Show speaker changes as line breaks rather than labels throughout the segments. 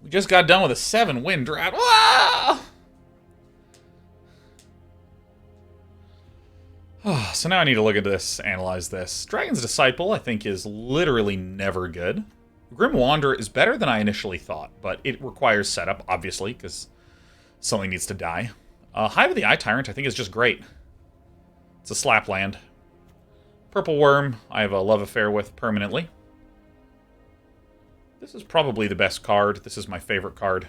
We just got done with a 7-win drought. Ah! So now I need to look into this, analyze this. Dragon's Disciple, I think, is literally never good. Grim Wanderer is better than I initially thought, but it requires setup, obviously, because something needs to die. Hive of the Eye Tyrant, I think, is just great. It's a slap land. Purple Worm, I have a love affair with permanently. This is probably the best card. This is my favorite card.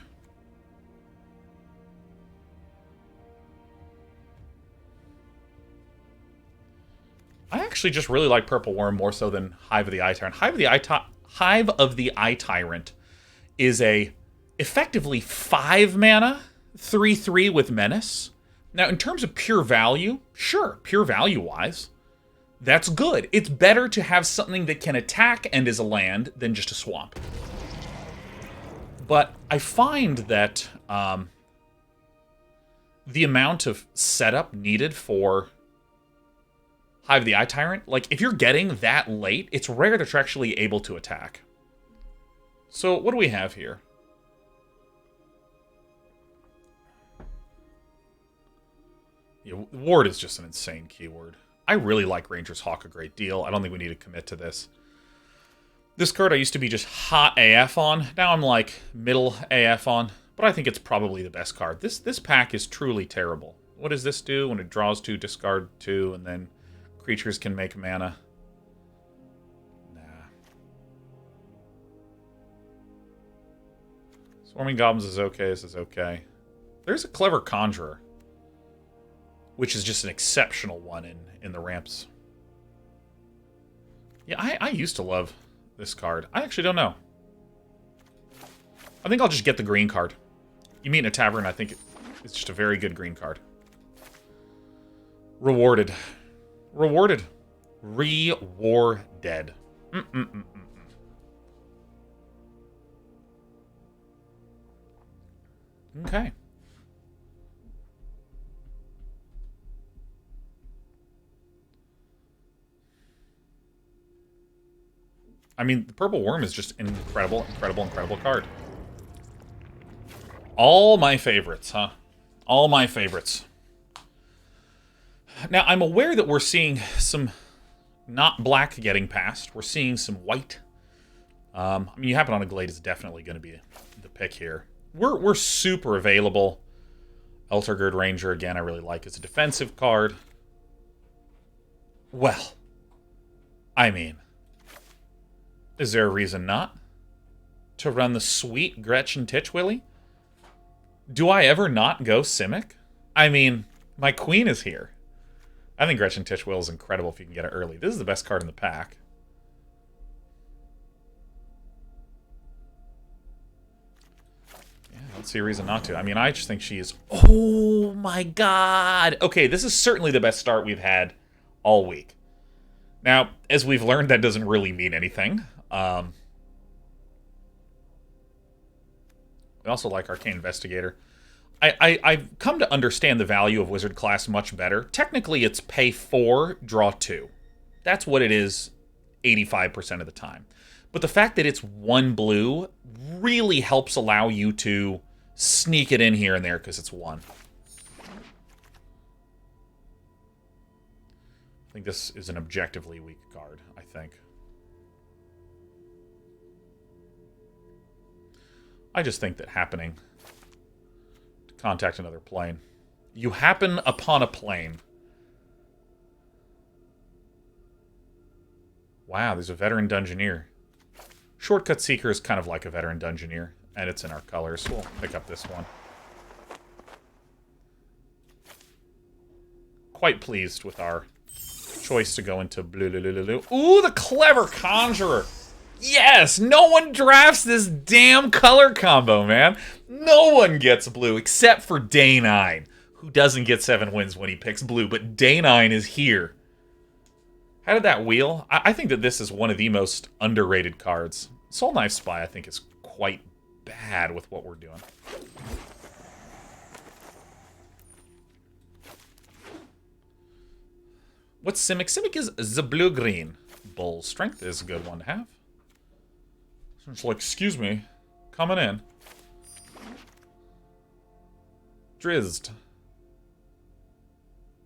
I actually just really like Purple Worm more so than Hive of the Eye Tyrant. Hive of the Eye Tyrant is a effectively 5 mana, 3/3 with Menace. Now, in terms of pure value, sure, pure value-wise, that's good. It's better to have something that can attack and is a land than just a swamp. But I find that the amount of setup needed for Hive of the Eye Tyrant, like, if you're getting that late, it's rare that you're actually able to attack. So, what do we have here? Yeah, Ward is just an insane keyword. I really like Ranger's Hawk a great deal. I don't think we need to commit to this. This card I used to be just hot AF on. Now I'm like middle AF on. But I think it's probably the best card. This pack is truly terrible. What does this do? When it draws 2, discard 2, and then creatures can make mana. Nah. Swarming Goblins is okay. This is okay. There's a Clever Conjurer, which is just an exceptional one in the ramps. Yeah, I used to love this card. I actually don't know. I think I'll just get the green card. You meet in a tavern, I think it's just a very good green card. Rewarded. Rewarded. Rewarded. Okay. I mean, the Purple Worm is just an incredible, incredible, incredible card. All my favorites, huh? All my favorites. Now, I'm aware that we're seeing some not black getting passed. We're seeing some white. I mean, you happen on a Glade is definitely going to be the pick here. We're super available. Eltergird Ranger, again, I really like as a defensive card. Well, I mean, is there a reason not to run the sweet Gretchen Titchwilly? Do I ever not go Simic? I mean, my queen is here. I think Gretchen Titchwill is incredible if you can get it early. This is the best card in the pack. Yeah, I don't see a reason not to. I mean, I just think she is... Oh my god! Okay, this is certainly the best start we've had all week. Now, as we've learned, that doesn't really mean anything. We also like Arcane Investigator. I've come to understand the value of Wizard class much better. Technically, it's pay 4, draw 2. That's what it is 85% of the time. But the fact that it's 1 blue really helps allow you to sneak it in here and there because it's 1. I think this is an objectively weak card, I think. I just think that happening to contact another plane. You happen upon a plane. Wow, there's a Veteran Dungeoneer. Shortcut Seeker is kind of like a Veteran Dungeoneer, and it's in our colors. We'll pick up this one. Quite pleased with our choice to go into blue. Ooh, the Clever Conjurer! Yes! No one drafts this damn color combo, man! No one gets blue, except for Day 9, who doesn't get 7 wins when he picks blue, but Day 9 is here. How did that wheel? I think that this is one of the most underrated cards. Soul Knife Spy, I think, is quite bad with what we're doing. What's Simic? Simic is the blue-green. Bull Strength is a good one to have. It's like, excuse me, coming in. Drizzed.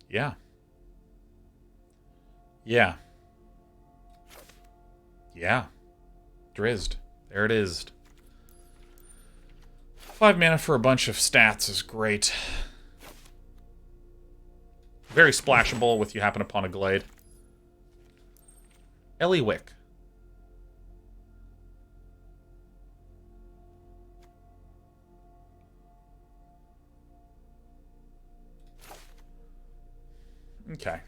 Yeah. Yeah. Yeah. Drizzed. There it is. 5 mana for a bunch of stats is great. Very splashable with you happen upon a glade. Eliwick. Okay.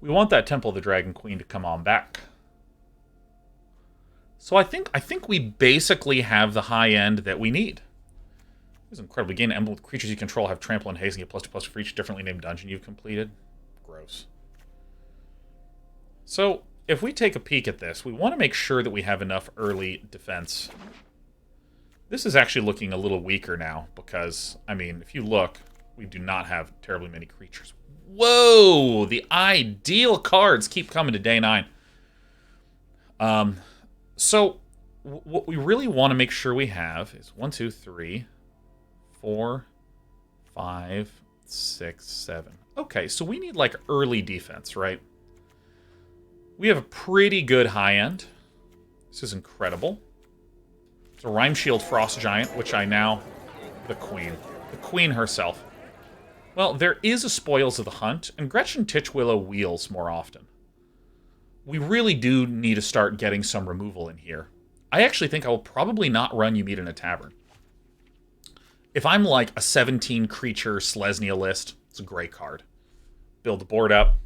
We want that Temple of the Dragon Queen to come on back. So I think we basically have the high end that we need. This is incredible. Gain an emblem with creatures you control, have trample and haste, and get +2/+2 for each differently named dungeon you've completed. Gross. So if we take a peek at this, we want to make sure that we have enough early defense. This is actually looking a little weaker now because, I mean, if you look, we do not have terribly many creatures. Whoa! The ideal cards keep coming to day 9. So what we really want to make sure we have is 1, 2, 3, 4, 5, 6, 7. Okay, so we need like early defense, right? We have a pretty good high end. This is incredible. It's a Rhyme Shield Frost Giant, which I now... The Queen. The Queen herself. Well, there is a Spoils of the Hunt, and Gretchen Titchwillow wheels more often. We really do need to start getting some removal in here. I actually think I will probably not run You Meet in a Tavern. If I'm like a 17-creature Selesnya list, it's a great card. Build the board up.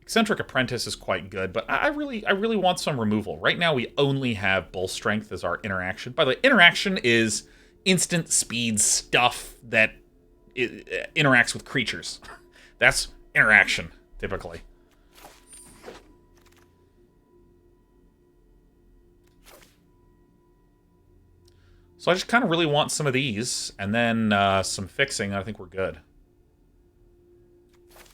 Eccentric Apprentice is quite good, but I really want some removal. Right now, we only have Bull Strength as our interaction. By the way, interaction is instant speed stuff that interacts with creatures. That's interaction, typically. So I just kind of really want some of these, and then some fixing, and I think we're good.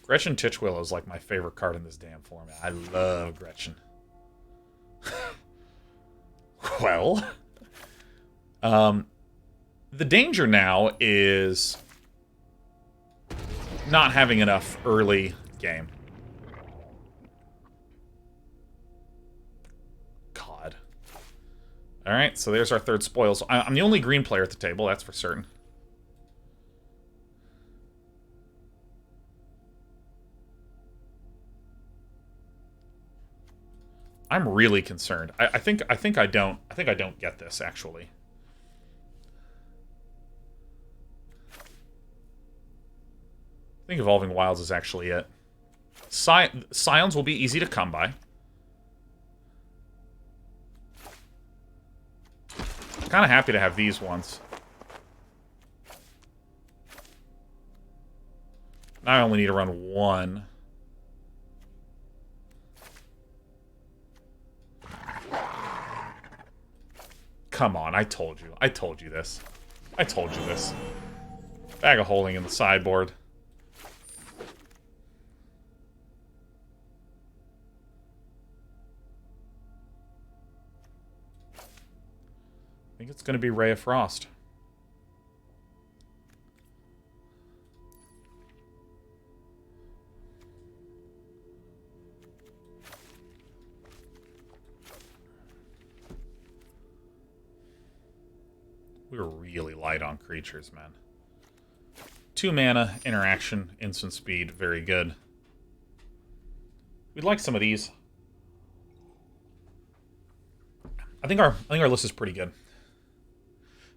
Gretchen Titchwillow is like my favorite card in this damn format. I love Gretchen. Well, the danger now is not having enough early game. God. Alright, so there's our third spoil. So I'm the only green player at the table, that's for certain. I'm really concerned. I think I don't get this, actually. I think Evolving Wilds is actually it. Scions will be easy to come by. I'm kind of happy to have these ones. Now I only need to run one. Come on, I told you. I told you this. I told you this. Bag of Holding in the sideboard. I think it's going to be Ray of Frost. We were really light on creatures, man. 2 mana, interaction, instant speed, very good. We'd like some of these. I think our list is pretty good.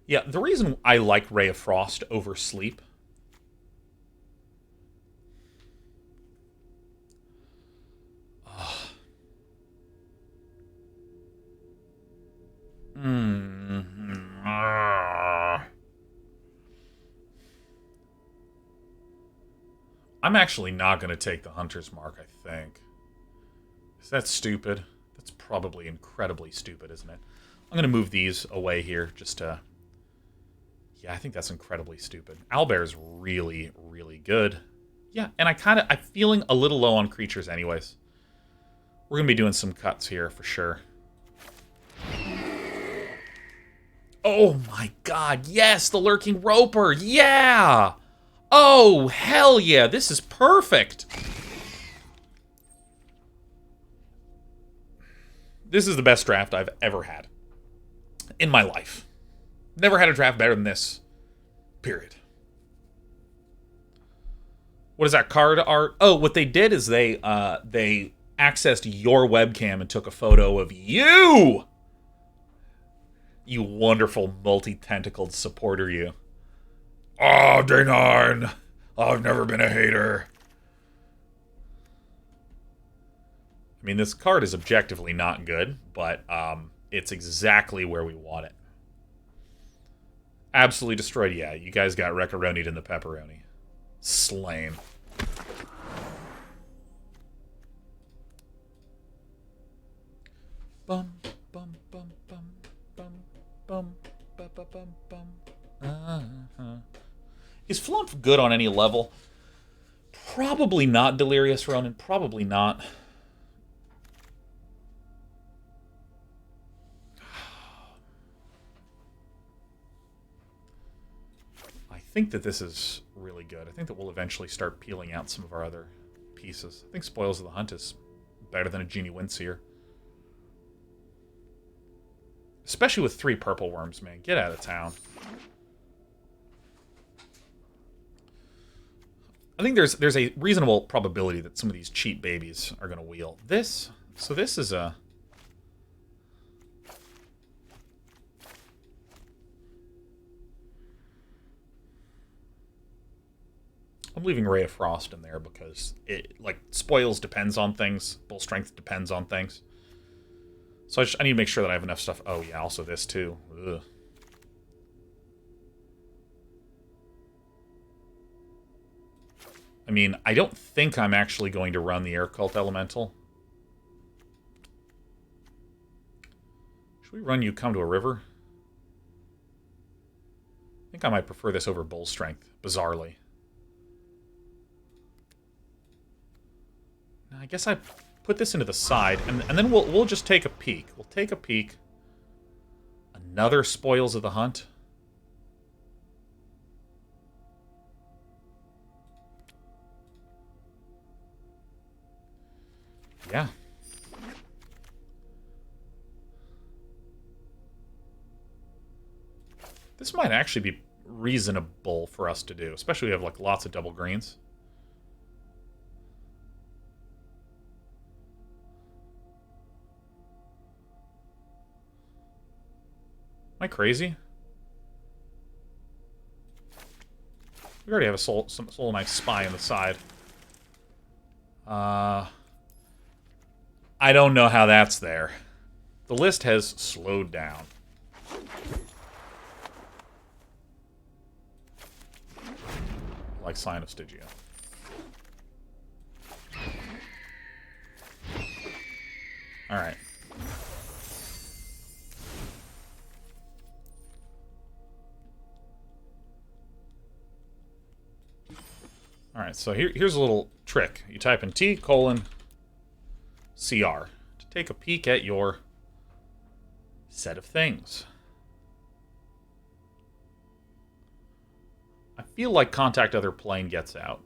Yeah, the reason I like Ray of Frost over Sleep. I'm actually not going to take the Hunter's Mark, I think. Is that stupid? That's probably incredibly stupid, isn't it? I'm going to move these away here just to... Yeah, I think that's incredibly stupid. Owlbear's really, really good. Yeah, and I'm feeling a little low on creatures anyways. We're going to be doing some cuts here for sure. Oh my god, yes, the Lurking Roper, yeah! Oh, hell yeah, this is perfect! This is the best draft I've ever had. In my life. Never had a draft better than this. Period. What is that, card art? Oh, what they did is they accessed your webcam and took a photo of you! You wonderful multi-tentacled supporter, you. Oh, day 9. I've never been a hater. I mean, this card is objectively not good, but it's exactly where we want it. Absolutely destroyed. Yeah, you guys got Wreck-A-Roni'd in the pepperoni. Slain. Bum, bum, bum, bum, bum, bum, bum, bum, bum. Is Flump good on any level? Probably not, Delirious Ronin. Probably not. I think that this is really good. I think that we'll eventually start peeling out some of our other pieces. I think Spoils of the Hunt is better than a Genie Windseer. Especially with 3 purple Wurms, man. Get out of town. I think there's a reasonable probability that some of these cheap babies are going to wheel. This, so this is a... I'm leaving Ray of Frost in there because it, like, Spoils depends on things. Bull Strength depends on things. So I need to make sure that I have enough stuff. Oh, yeah, also this, too. Ugh. I mean, I don't think I'm actually going to run the Air Cult Elemental. Should we run You Come to a River? I think I might prefer this over Bull Strength, bizarrely. I guess I put this into the side, and then we'll just take a peek. We'll take a peek. Another Spoils of the Hunt. Yeah. This might actually be reasonable for us to do, especially we have like lots of double greens. Am I crazy? We already have a soul nice spy on the side. I don't know how that's there. The list has slowed down. Like Sign of Stygia. Alright. Alright, so here's a little trick. You type in T:/CR to take a peek at your set of things. I feel like Contact Other Plane gets out.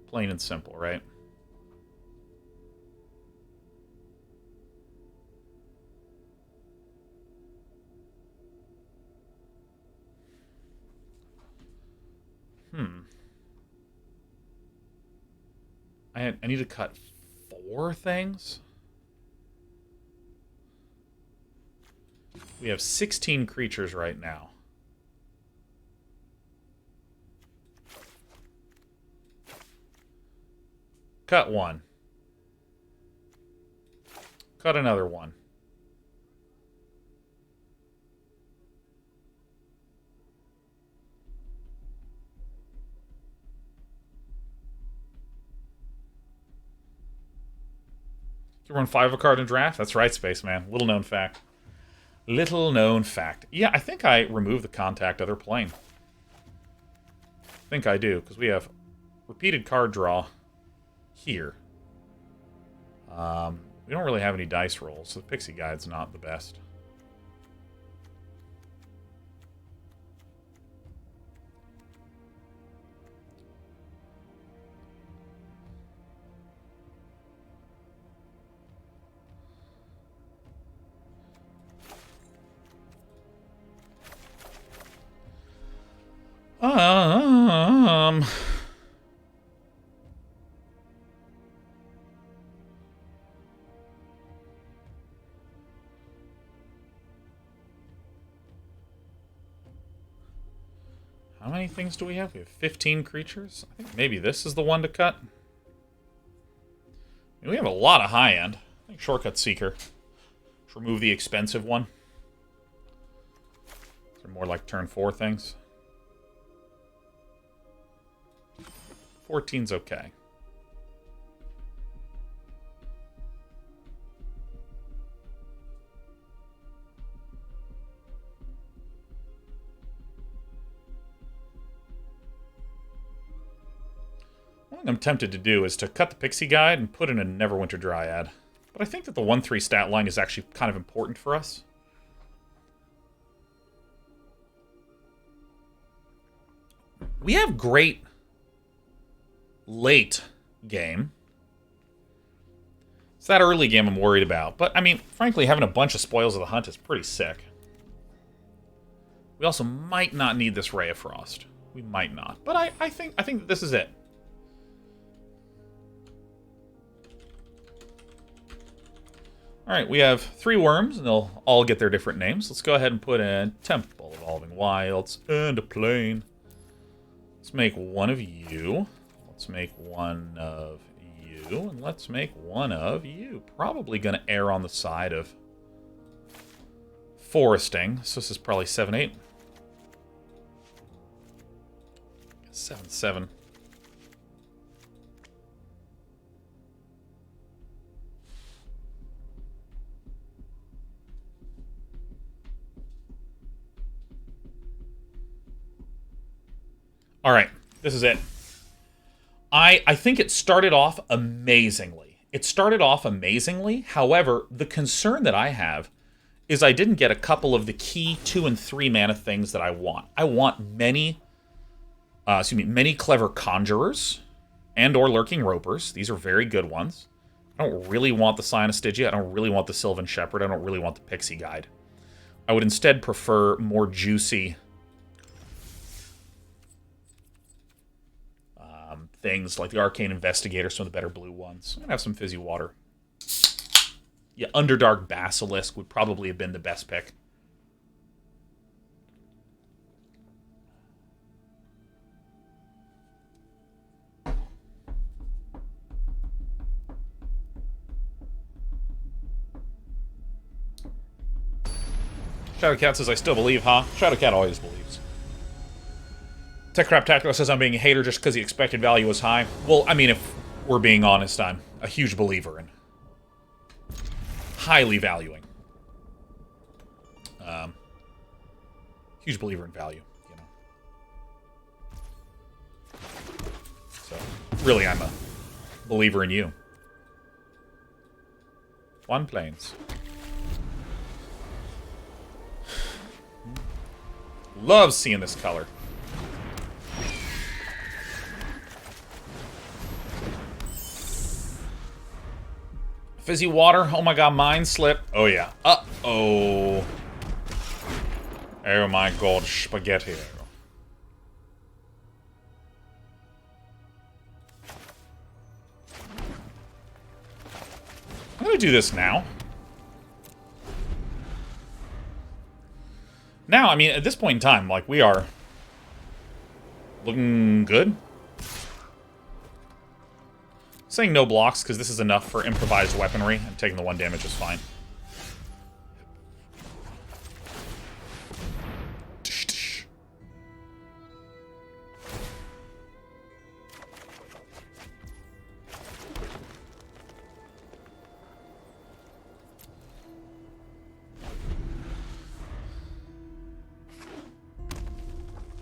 Plain and simple, right? I need to cut 4 things? We have 16 creatures right now. Cut 1. Cut another 1. You run 5 a card in draft? That's right, Spaceman. Little known fact. Little known fact. Yeah, I think I removed the Contact Other Plane. I think I do, because we have repeated card draw here. We don't really have any dice rolls, so the Pixie Guide's not the best. How many things do we have? We have 15 creatures. I think maybe this is the one to cut. I mean, we have a lot of high-end. I think Shortcut Seeker. Let's remove the expensive one. They're more like turn 4 things. 14's okay. One thing I'm tempted to do is to cut the Pixie Guide and put in a Neverwinter Dryad. But I think that the 1/3 stat line is actually kind of important for us. We have great late game. It's that early game I'm worried about. But, I mean, frankly, having a bunch of Spoils of the Hunt is pretty sick. We also might not need this Ray of Frost. We might not. But I think that this is it. Alright, we have 3 Wurms, and they'll all get their different names. Let's go ahead and put in Temple Evolving Wilds and a Plane. Let's make one of you. Let's make one of you. And let's make one of you. Probably going to err on the side of foresting. So this is probably 7/8. 7/7. All right, this is it. I think it started off amazingly. However, the concern that I have is I didn't get a couple of the key 2 and 3 mana things that I want. I want many clever conjurers and or lurking ropers. These are very good ones. I don't really want the Scion of Stygia. I don't really want the Sylvan Shepherd. I don't really want the Pixie Guide. I would instead prefer more juicy things like the Arcane Investigator, some of the better blue ones. I'm going to have some Fizzy Water. Yeah, Underdark Basilisk would probably have been the best pick. Shadowcat says, I still believe, huh? Shadowcat always believes. TechCrap Tactical says I'm being a hater just because the expected value was high. Well, I mean, if we're being honest, I'm a huge believer in highly valuing. Huge believer in value, you know. So, really, I'm a believer in you. 1 Plains. Love seeing this color. Fizzy Water. Oh my god, Mind Slip. Oh yeah. Uh-oh. Oh my god, spaghetti. I'm gonna do this now. Now, I mean, at this point in time, like, we are looking good. Saying no blocks, because this is enough for improvised weaponry, and taking the 1 damage is fine.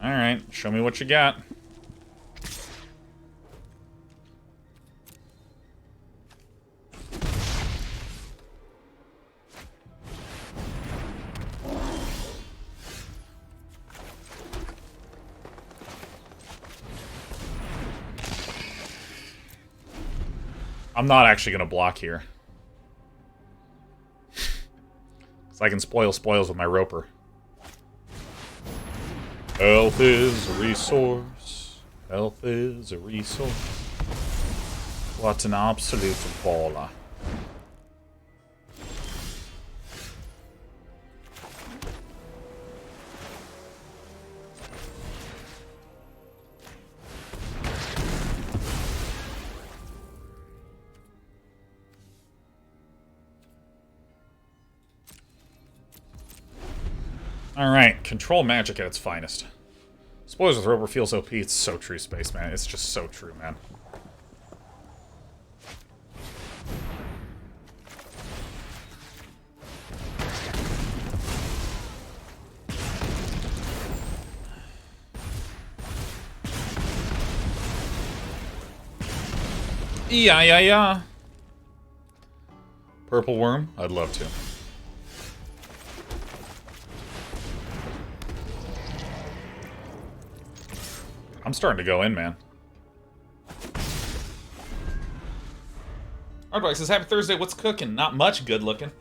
Alright, show me what you got. I'm not actually going to block here. So I can spoil spoils with my roper. Health is a resource. Health is a resource. What an absolute baller. Alright, control magic at its finest. Spoilers with Rover feels OP. It's so true, Spaceman. It's just so true, man. Yeah. Purple worm? I'd love to. I'm starting to go in, man. Hardwick says, happy Thursday, what's cooking? Not much good looking.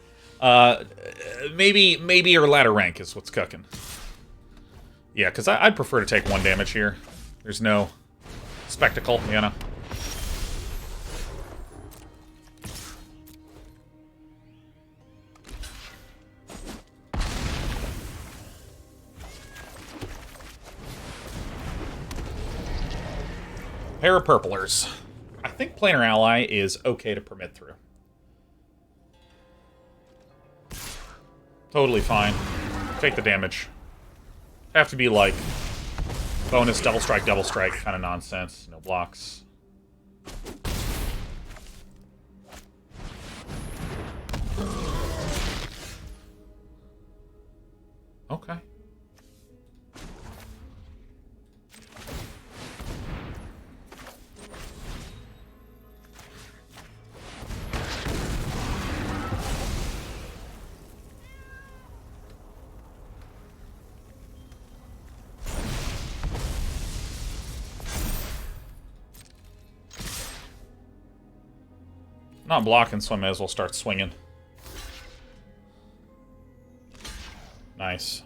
Maybe your ladder rank is what's cooking. Yeah, because I'd prefer to take 1 damage here. There's no spectacle, you know? Pair of purplers. I think planar ally is okay to permit through. Totally fine. Take the damage. Have to be like bonus double strike kind of nonsense. No blocks. Okay. Not blocking, so I may as well start swinging. Nice.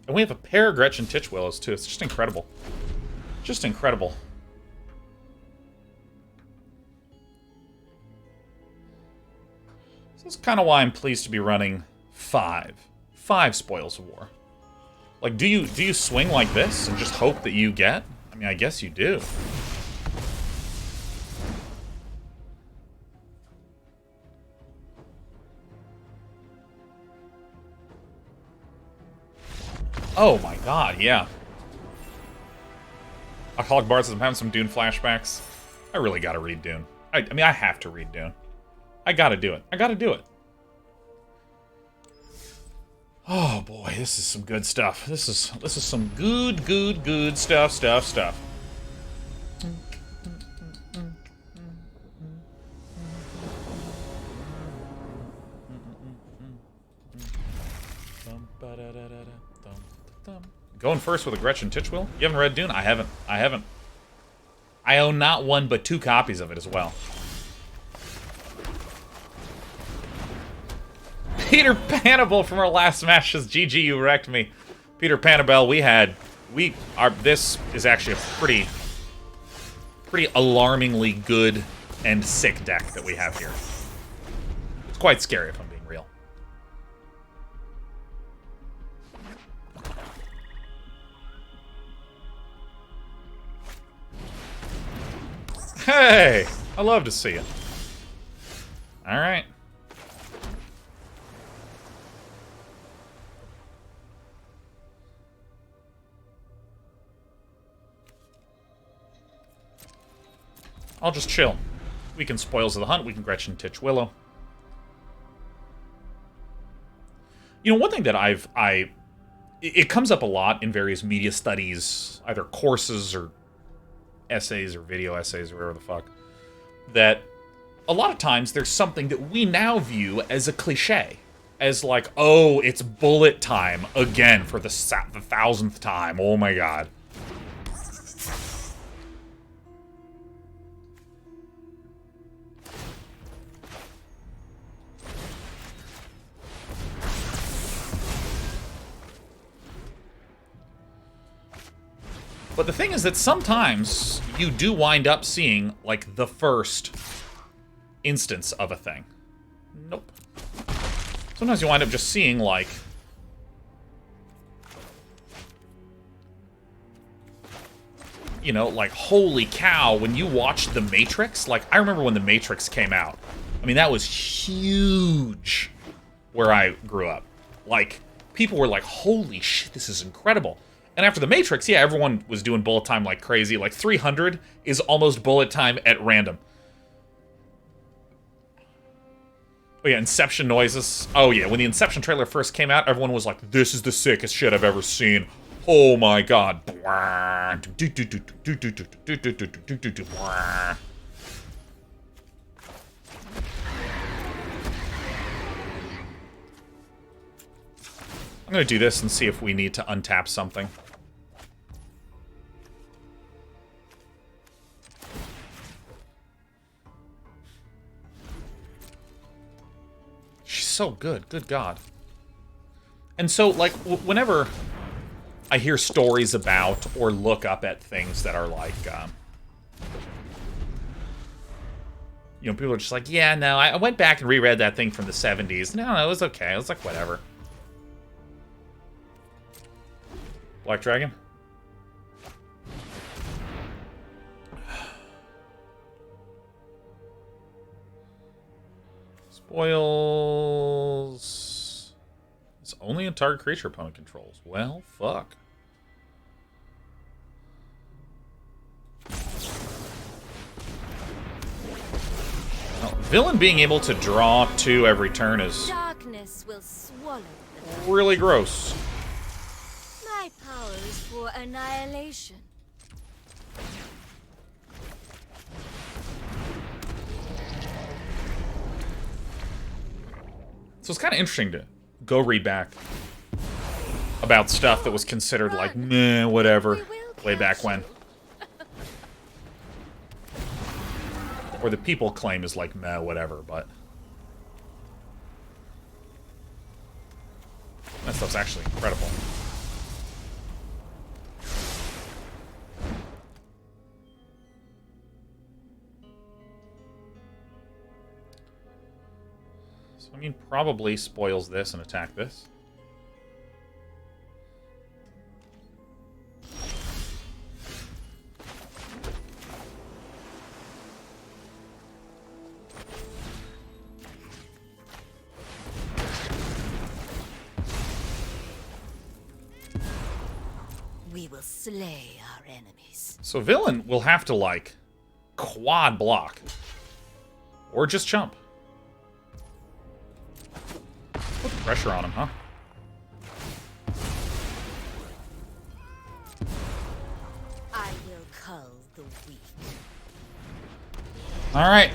And we have a pair of Gretchen Titch Willows, too. It's just incredible. Just incredible. This is kind of why I'm pleased to be running 5 Spoils of War. Like, do you swing like this and just hope that you get? I mean, I guess you do. Oh my god, yeah. Alcoholic Bard says I'm having some Dune flashbacks. I really gotta read Dune. I mean, I have to read Dune. I gotta do it. I gotta do it. Oh boy, this is some good stuff. This is some good stuff. Going first with a Gretchen Titchwill? You haven't read Dune? I haven't. I own not 1 but 2 copies of it as well. Peter Panabel from our last match says, GG, you wrecked me. Peter Panabel, this is actually a pretty alarmingly good and sick deck that we have here. It's quite scary if I'm being real. Hey! I love to see it. Alright. I'll just chill. We can Spoils of the Hunt, we can Gretchen Titch Willow. You know, one thing that it comes up a lot in various media studies, either courses or essays or video essays or whatever the fuck, that a lot of times there's something that we now view as a cliche. As like, oh, it's bullet time again for the 1,000th time. Oh my god. But the thing is that sometimes you do wind up seeing, like, the first instance of a thing. Nope. Sometimes you wind up just seeing, like... You know, like, holy cow, when you watch The Matrix, like, I remember when The Matrix came out, I mean, that was huge where I grew up. Like, people were like, holy shit, this is incredible. And after the Matrix, yeah, everyone was doing bullet time like crazy. Like, 300 is almost bullet time at random. Oh yeah, Inception noises. Oh yeah, when the Inception trailer first came out, everyone was like, this is the sickest shit I've ever seen. Oh my god. I'm gonna do this and see if we need to untap something. She's so good. Good God. And so, like, whenever I hear stories about or look up at things that are like, you know, people are just like, yeah, no, I went back and reread that thing from the 70s. No, it was okay. It was like, whatever. Black Dragon? Spoils... It's only a target creature opponent controls. Well, fuck. Well, villain being able to draw 2 every turn is
darkness will swallow them.
Really gross.
My power is for annihilation.
So it's kind of interesting to go read back about stuff that was considered like, meh, whatever, way back when. Or the people claim is like, meh, whatever, but that stuff's actually incredible. So, I mean, probably spoils this and attack this.
We will slay our enemies.
So villain will have to, like, quad block. Or just chump. Put the pressure on him, huh?
I will cull the weak.
Alright.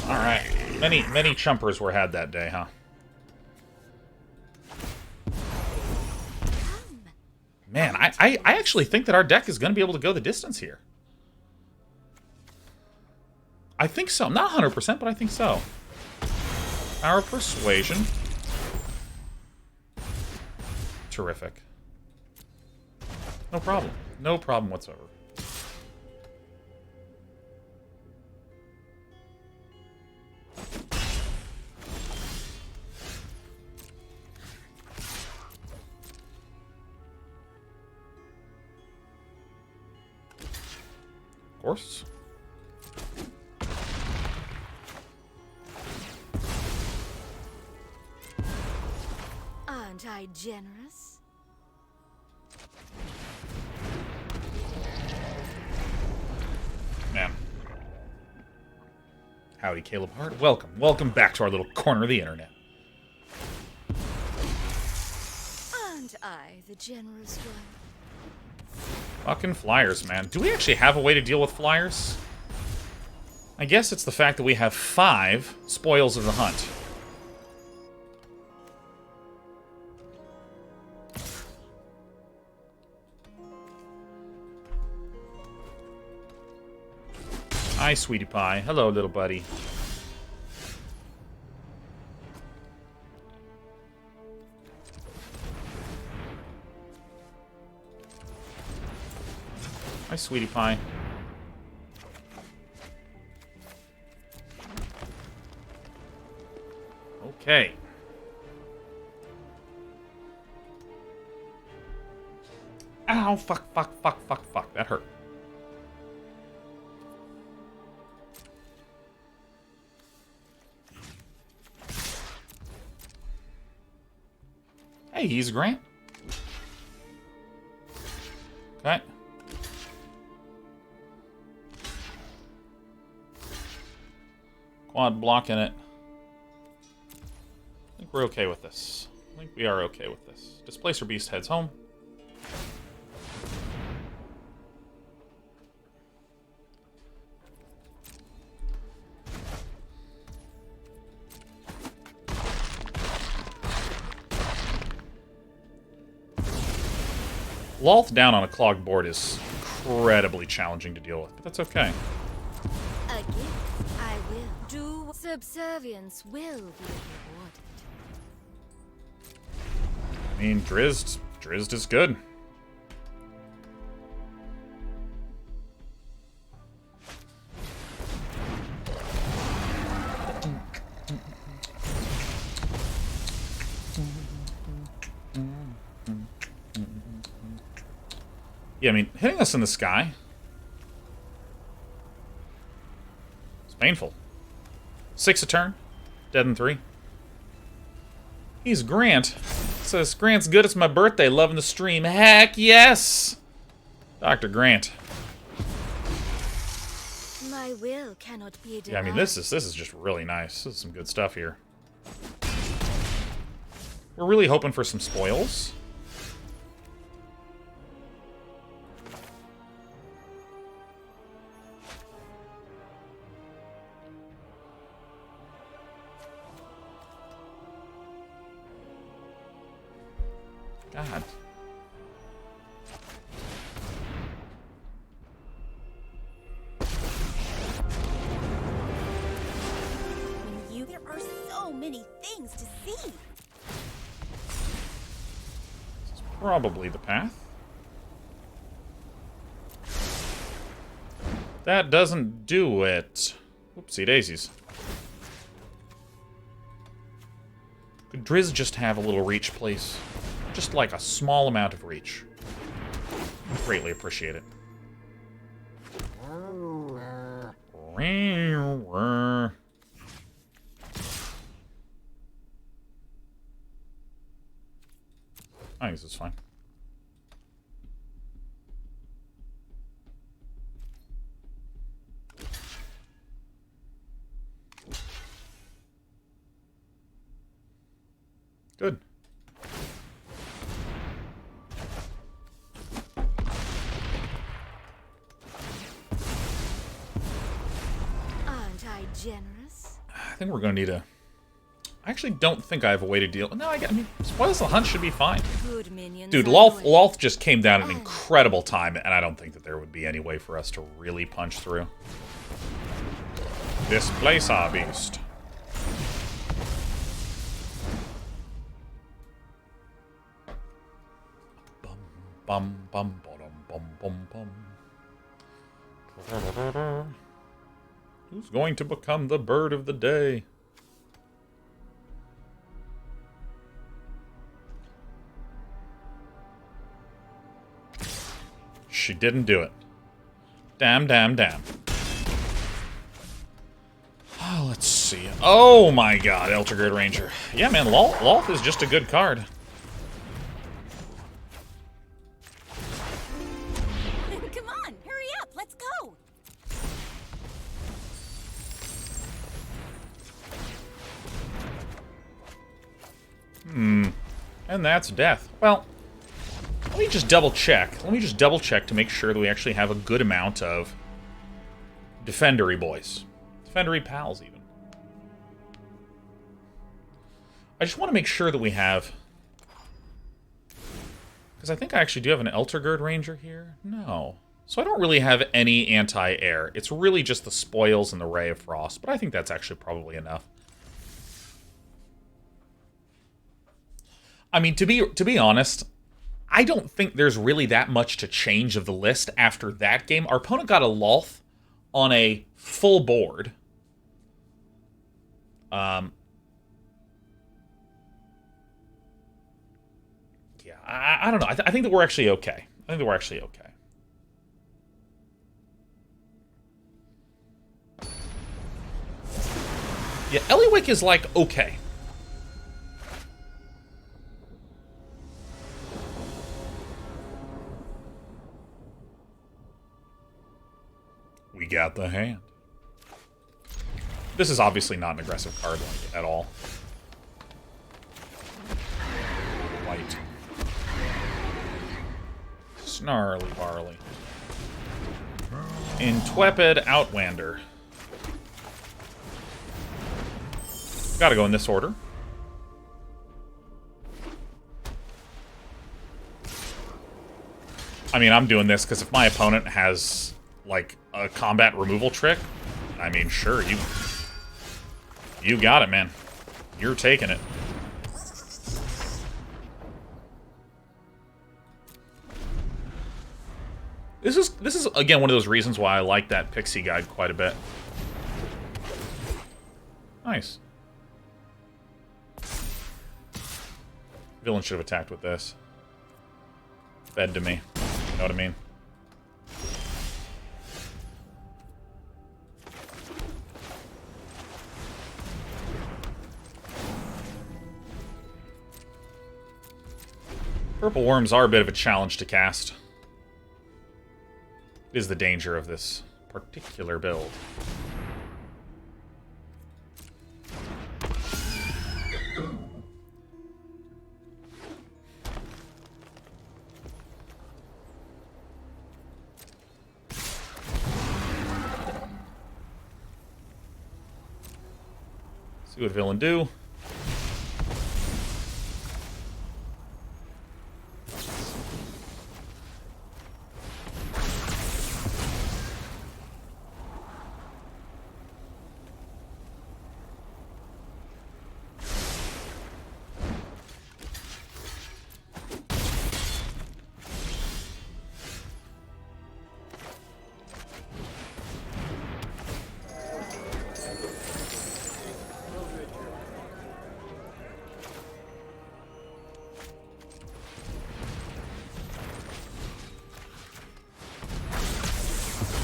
Alright. Many chumpers were had that day, huh? Man, I actually think that our deck is going to be able to go the distance here. I think so. Not 100%, but I think so. Power of Persuasion. Terrific. No problem. No problem whatsoever. Of course.
Aren't I generous?
Man. Howdy, Caleb Hart. Welcome. Welcome back to our little corner of the internet.
Aren't I the generous one?
Fucking flyers, man. Do we actually have a way to deal with flyers? I guess it's the fact that we have 5 spoils of the hunt. Hi, sweetie pie. Hello, little buddy. Hi, sweetie pie. Okay. Ow, fuck. That hurt. Hey, he's Grant. Okay. Quad blocking it. I think we're okay with this. I think we are okay with this. Displacer Beast heads home. Lolth down on a clogged board is incredibly challenging to deal with, but that's okay.
A gift I will do. Subservience will be rewarded.
I mean, Drizzt is good. Yeah, I mean, hitting us in the sky. It's painful. 6 a turn. Dead in 3. He's Grant. Says, Grant's good, it's my birthday, loving the stream. Heck yes! Dr. Grant.
My will cannot be denied.
Yeah, I mean, this is just really nice. This is some good stuff here. We're really hoping for some spoils. God.
There are so many things to see.
This is probably the path. That doesn't do it. Whoopsie daisies. Could Drizzt just have a little reach, please? Just like a small amount of reach. Greatly appreciate it. I think this is fine. Good.
Aren't I generous?
I think we're going to need a... I actually don't think I have a way to deal... No, I mean, Spoils the Hunt should be fine.
Good minions.
Dude, Lolth just came down at an incredible time, and I don't think that there would be any way for us to really punch through. Displace our beast. Bum, bum, bum, bum, bum, bum. Who's going to become the bird of the day? She didn't do it. Damn, damn, damn. Oh, let's see. Oh my god, Eltergird Ranger. Yeah, man, Lolth is just a good card.
Come on, hurry up, let's go.
And that's death. Well, let me just double check. Let me just double check to make sure that we actually have a good amount of Defendery boys. Defendery pals, even. I just want to make sure that we have... Because I think I actually do have an Eltergird Ranger here. No. So I don't really have any anti-air. It's really just the Spoils and the Ray of Frost, but I think that's actually probably enough. I mean, to be honest, I don't think there's really that much to change of the list after that game. Our opponent got a Lolth on a full board. I don't know. I think that we're actually okay. I think that we're actually okay. Yeah, Eliwick is like okay. We got the hand. This is obviously not an aggressive card like at all. White. Snarly Barley. Intwepid Outwander. Gotta go in this order. I mean, I'm doing this because if my opponent has, like, a combat removal trick, I mean, sure, you got it, man. You're taking it. This is again one of those reasons why I like that Pixie guide quite a bit. Nice. Villain should have attacked with this. Fed to me. You know what I mean? Purple Wurms are a bit of a challenge to cast. It is the danger of this particular build. See what villain do.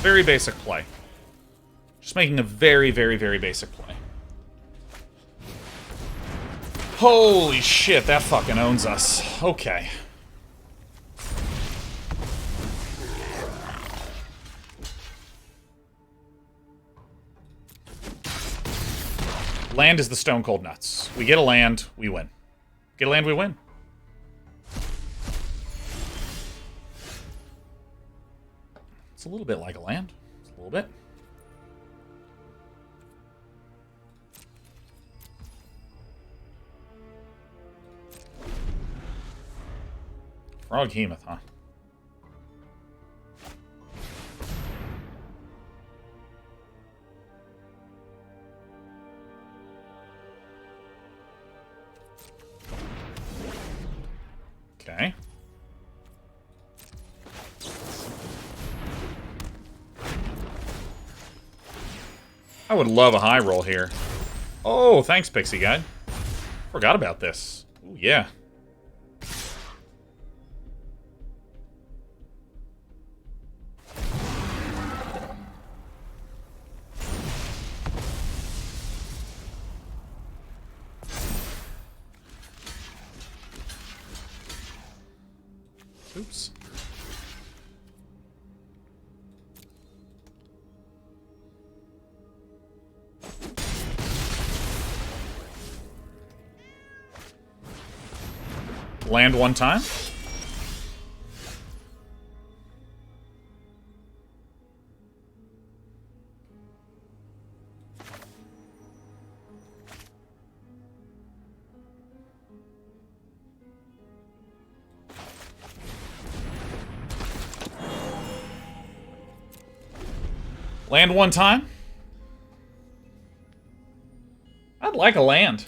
Very basic play. Just making a very, very, very basic play. Holy shit, that fucking owns us. Okay. Land is the stone cold nuts. We get a land, we win. Get a land, we win. It's a little bit like a land. It's a little bit. Froghemoth, huh? Okay. I would love a high roll here. Oh, thanks, Pixie Guide. Forgot about this. Ooh, yeah. Oops. Land one time. Land one time. I'd like a land.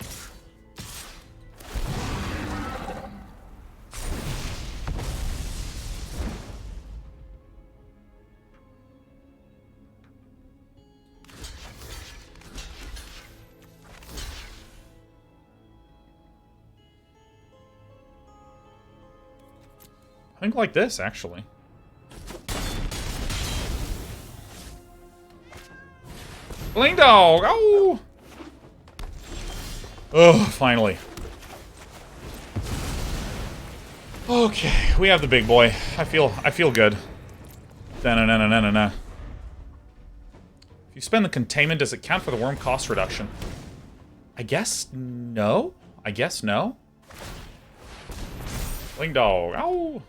I think like this, actually. Bling dog! Oh! Oh, finally. Okay, we have the big boy. I feel good. Da-na-na-na-na-na. If you spend the containment, does it count for the worm cost reduction? I guess no. I guess no. Bling dog. Ow!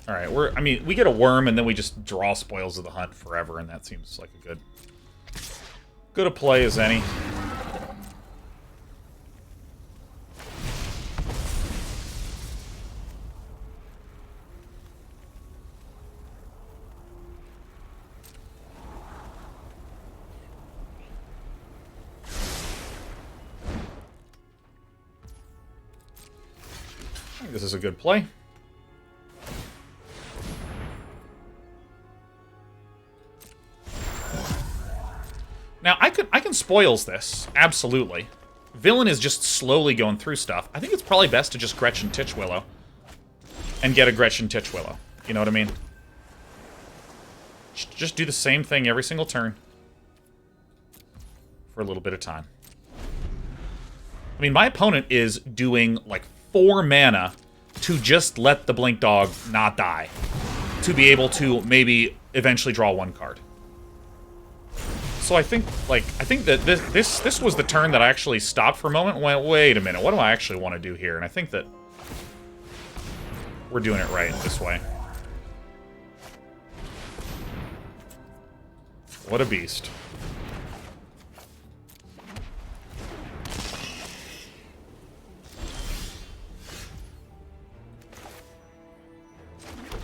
Alright, I mean, we get a worm and then we just draw Spoils of the Hunt forever, and that seems like a good a play as any. I think this is a good play. Now, I can spoils this, absolutely. Villain is just slowly going through stuff. I think it's probably best to just Gretchen Titchwillow. And get a Gretchen Titchwillow. You know what I mean? Just do the same thing every single turn. For a little bit of time. I mean, my opponent is doing, like, 4 mana to just let the Blink Dog not die. To be able to maybe eventually draw 1 card. So I think that this was the turn that I actually stopped for a moment and went, wait a minute, what do I actually want to do here? And I think that we're doing it right this way. What a beast.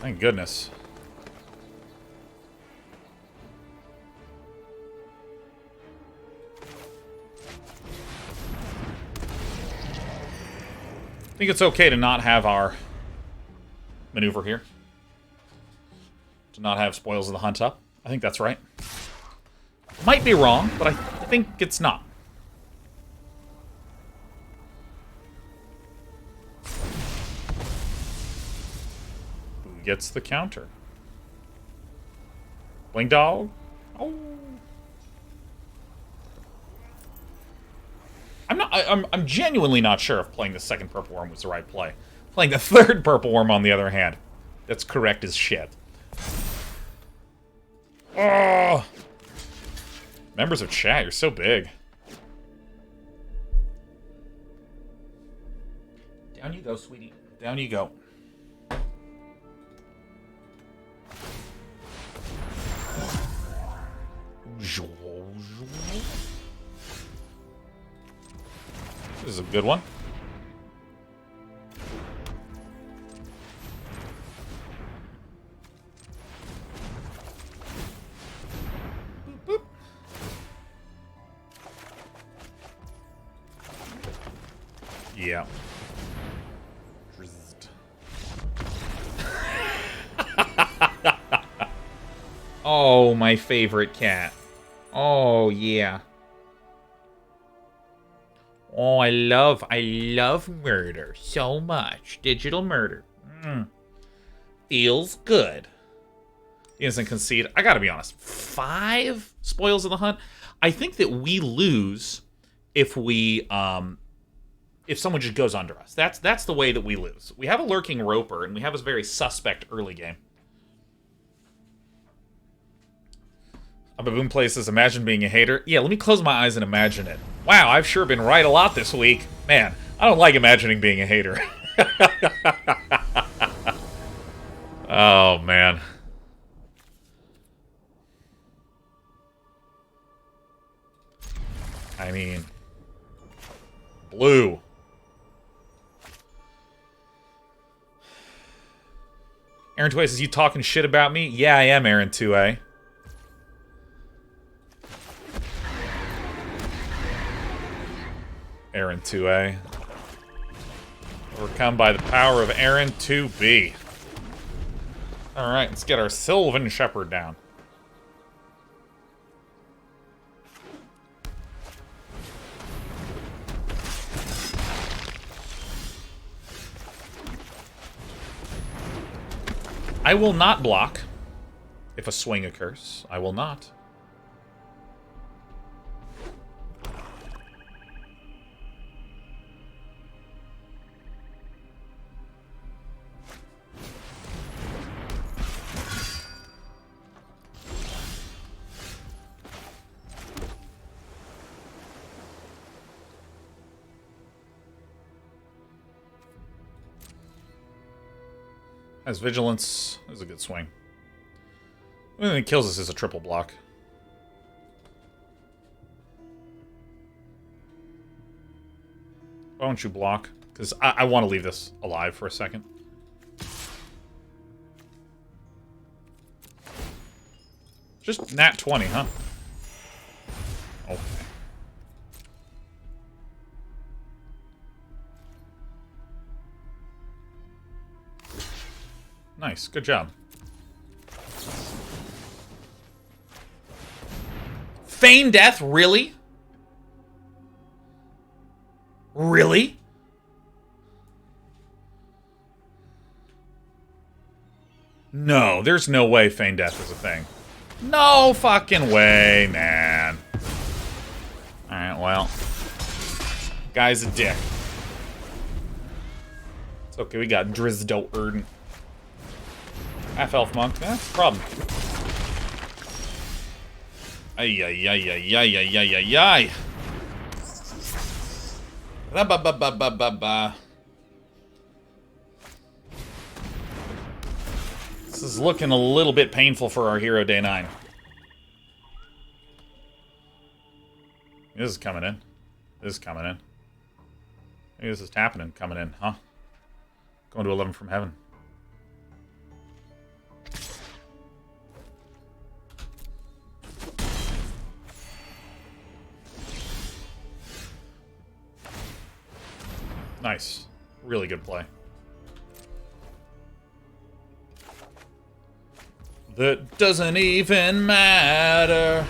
Thank goodness. I think it's okay to not have our maneuver here. To not have Spoils of the Hunt up. I think that's right. Might be wrong, but I think it's not. Who gets the counter? Bling dog? Oh. I'm genuinely not sure if playing the second purple worm was the right play. Playing the third purple worm, on the other hand, that's correct as shit. Oh! Members of chat, you're so big. Down you go, sweetie. Down you go. This is a good one. Boop, boop. Yeah. Oh, my favorite cat. Oh, yeah. Oh, I love murder so much. Digital murder. Feels good. Instant concede. I gotta be honest. 5 Spoils of the Hunt? I think that we lose if we, if someone just goes under us. That's the way that we lose. We have a lurking roper, and we have a very suspect early game. A Baboon Play says, imagine being a hater. Yeah, let me close my eyes and imagine it. Wow, I've sure been right a lot this week. Man, I don't like imagining being a hater. Oh, man. I mean... Blue. Aaron 2A says, you talking shit about me? Yeah, I am, Aaron 2A. Aaron 2A. Overcome by the power of Aaron 2B. Alright, let's get our Sylvan Shepherd down. I will not block if a swing occurs. I will not. Has vigilance. That was a good swing. The only thing that kills us is a triple block. Why don't you block? Because I want to leave this alive for a second. Just nat 20, huh? Okay. Nice. Good job. Feign death? Really? Really? No, there's no way feign death is a thing. No fucking way, man. Alright, well. Guy's a dick. It's okay, we got Drizdo Erden. Half-elf monk, that's a problem. Ay, ay, ay, ay, ay, ay, ay, ay, ay. Ba-ba-ba-ba-ba-ba. This is looking a little bit painful for our hero day 9. This is coming in. This is coming in. Maybe this is tapping and coming in, huh? Going to 11 from heaven. Nice. Really good play. That doesn't even matter.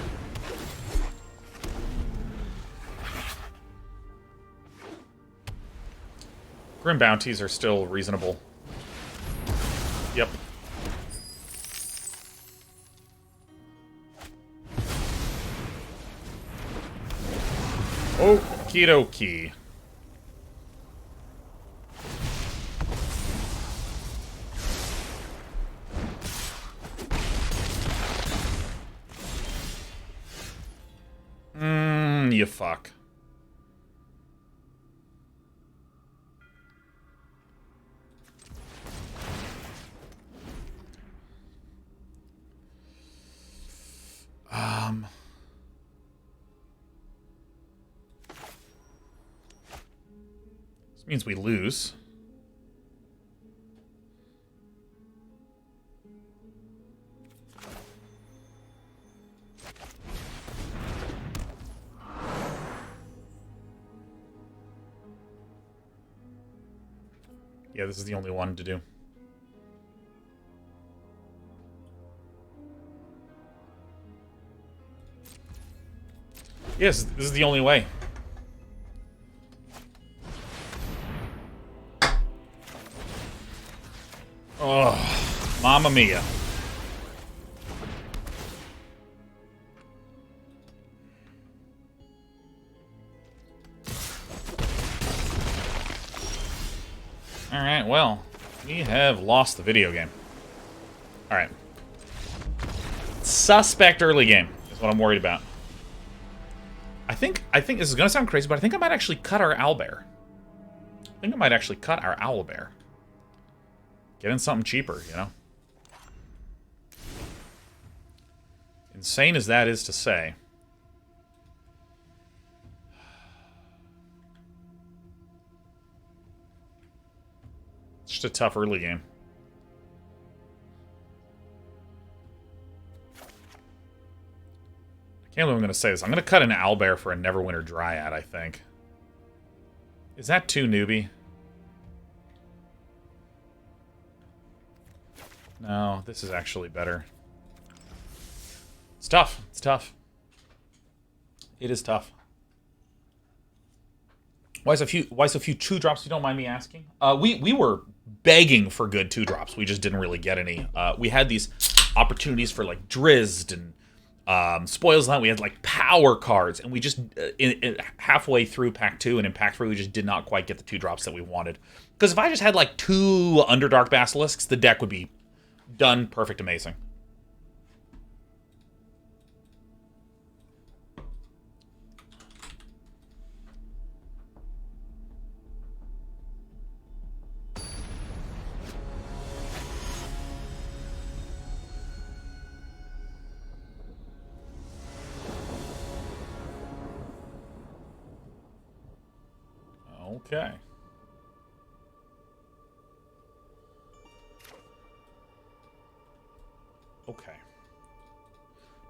Grim bounties are still reasonable. Yep. Okie dokie. You fuck. This means we lose. Yeah, this is the only one to do. Yes, this is the only way. Oh, Mamma Mia. Alright, well, we have lost the video game. Alright. Suspect early game is what I'm worried about. I think this is gonna sound crazy, but I think I might actually cut our owlbear. I think I might actually cut our owlbear. Get in something cheaper, you know? Insane as that is to say. It's just a tough early game. I can't believe I'm going to say this. I'm going to cut an owlbear for a Neverwinter Dryad, I think. Is that too newbie? No, this is actually better. It's tough. It's tough. It is tough. Why so few 2-drops, if you don't mind me asking? We were begging for good 2-drops. We just didn't really get any. We had these opportunities for like Drizzed and Spoils Land. We had like power cards, and we just halfway through pack 2 and in pack 3 we just did not quite get the 2-drops that we wanted. Because if I just had like 2 Underdark Basilisks, the deck would be done perfect, amazing. Okay. Okay.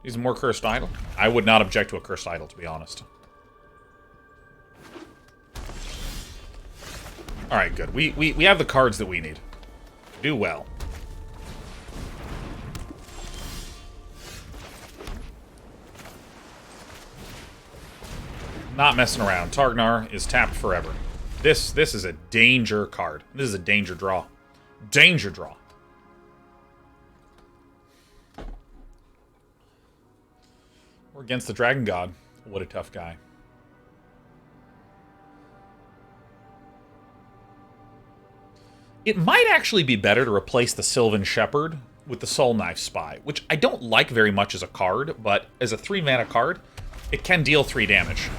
Need more Cursed Idol? I would not object to a Cursed Idol, to be honest. Alright, good. We have the cards that we need. Do well. Not messing around. Targnar is tapped forever. This is a danger card. This is a danger draw. Danger draw. We're against the Dragon God. What a tough guy. It might actually be better to replace the Sylvan Shepherd with the Soul Knife Spy, which I don't like very much as a card, but as a 3-mana card, it can deal 3 damage.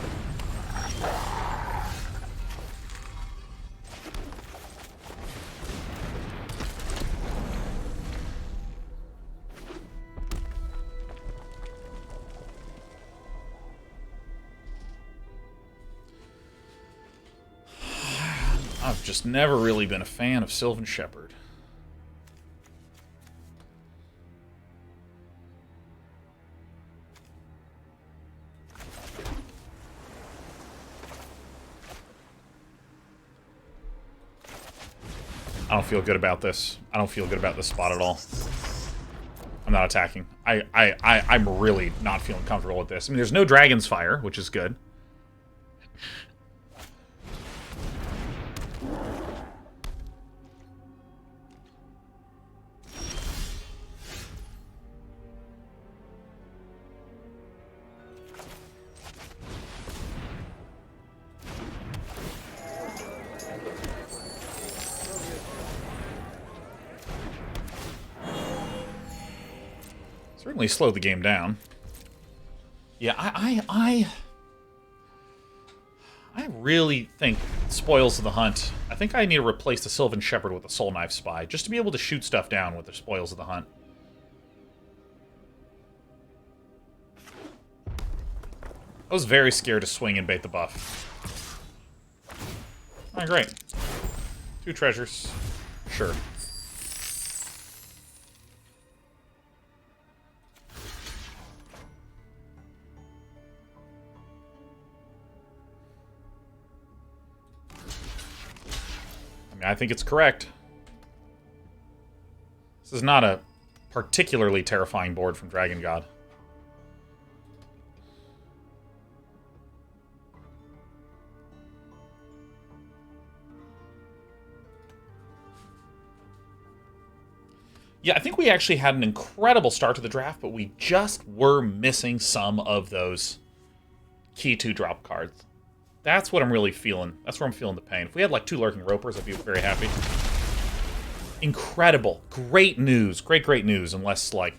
I've just never really been a fan of Sylvan Shepherd. I don't feel good about this. I don't feel good about this spot at all. I'm not attacking. I'm really not feeling comfortable with this. I mean, there's no Dragon's Fire, which is good. Certainly slowed the game down. Yeah, I really think Spoils of the Hunt. I think I need to replace the Sylvan Shepherd with the Soul Knife Spy, just to be able to shoot stuff down with the Spoils of the Hunt. I was very scared to swing and bait the buff. Alright, great. 2 treasures. Sure. I think it's correct. This is not a particularly terrifying board from Dragon God. Yeah, I think we actually had an incredible start to the draft, but we just were missing some of those key 2-drop cards. That's what I'm really feeling. That's where I'm feeling the pain. If we had like 2 Lurking Ropers, I'd be very happy. Incredible. Great news. Great news. Unless like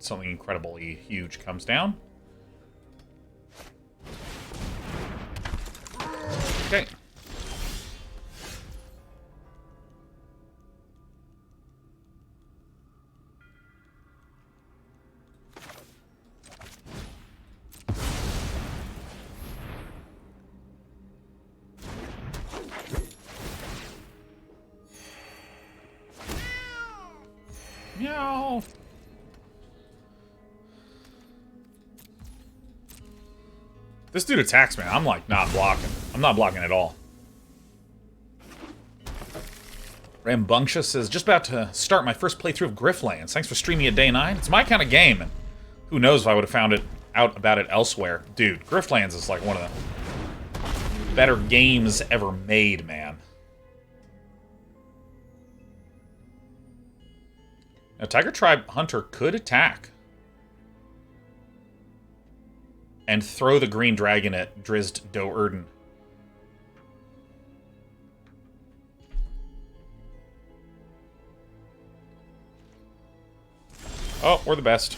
something incredibly huge comes down. Okay. Meow. This dude attacks me. I'm like not blocking. I'm not blocking at all. Rambunctious says, just about to start my first playthrough of Griftlands. Thanks for streaming at day 9. It's my kind of game, and who knows if I would have found out about it elsewhere. Dude, Griftlands is like one of the better games ever made, man. Now, Tiger Tribe Hunter could attack. And throw the green dragon at Drizzt Do'Urden. Oh, we're the best.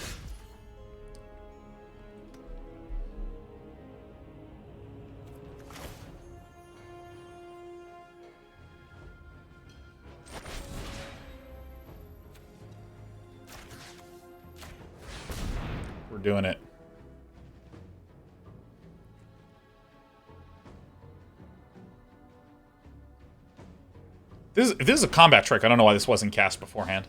We're doing it. If this is a combat trick, I don't know why this wasn't cast beforehand.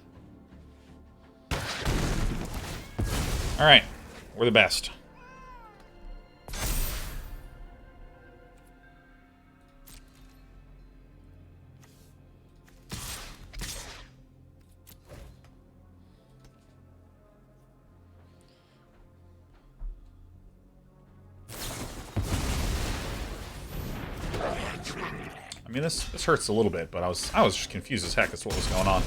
Alright, we're the best. I mean, this hurts a little bit, but I was just confused as heck as to what was going on.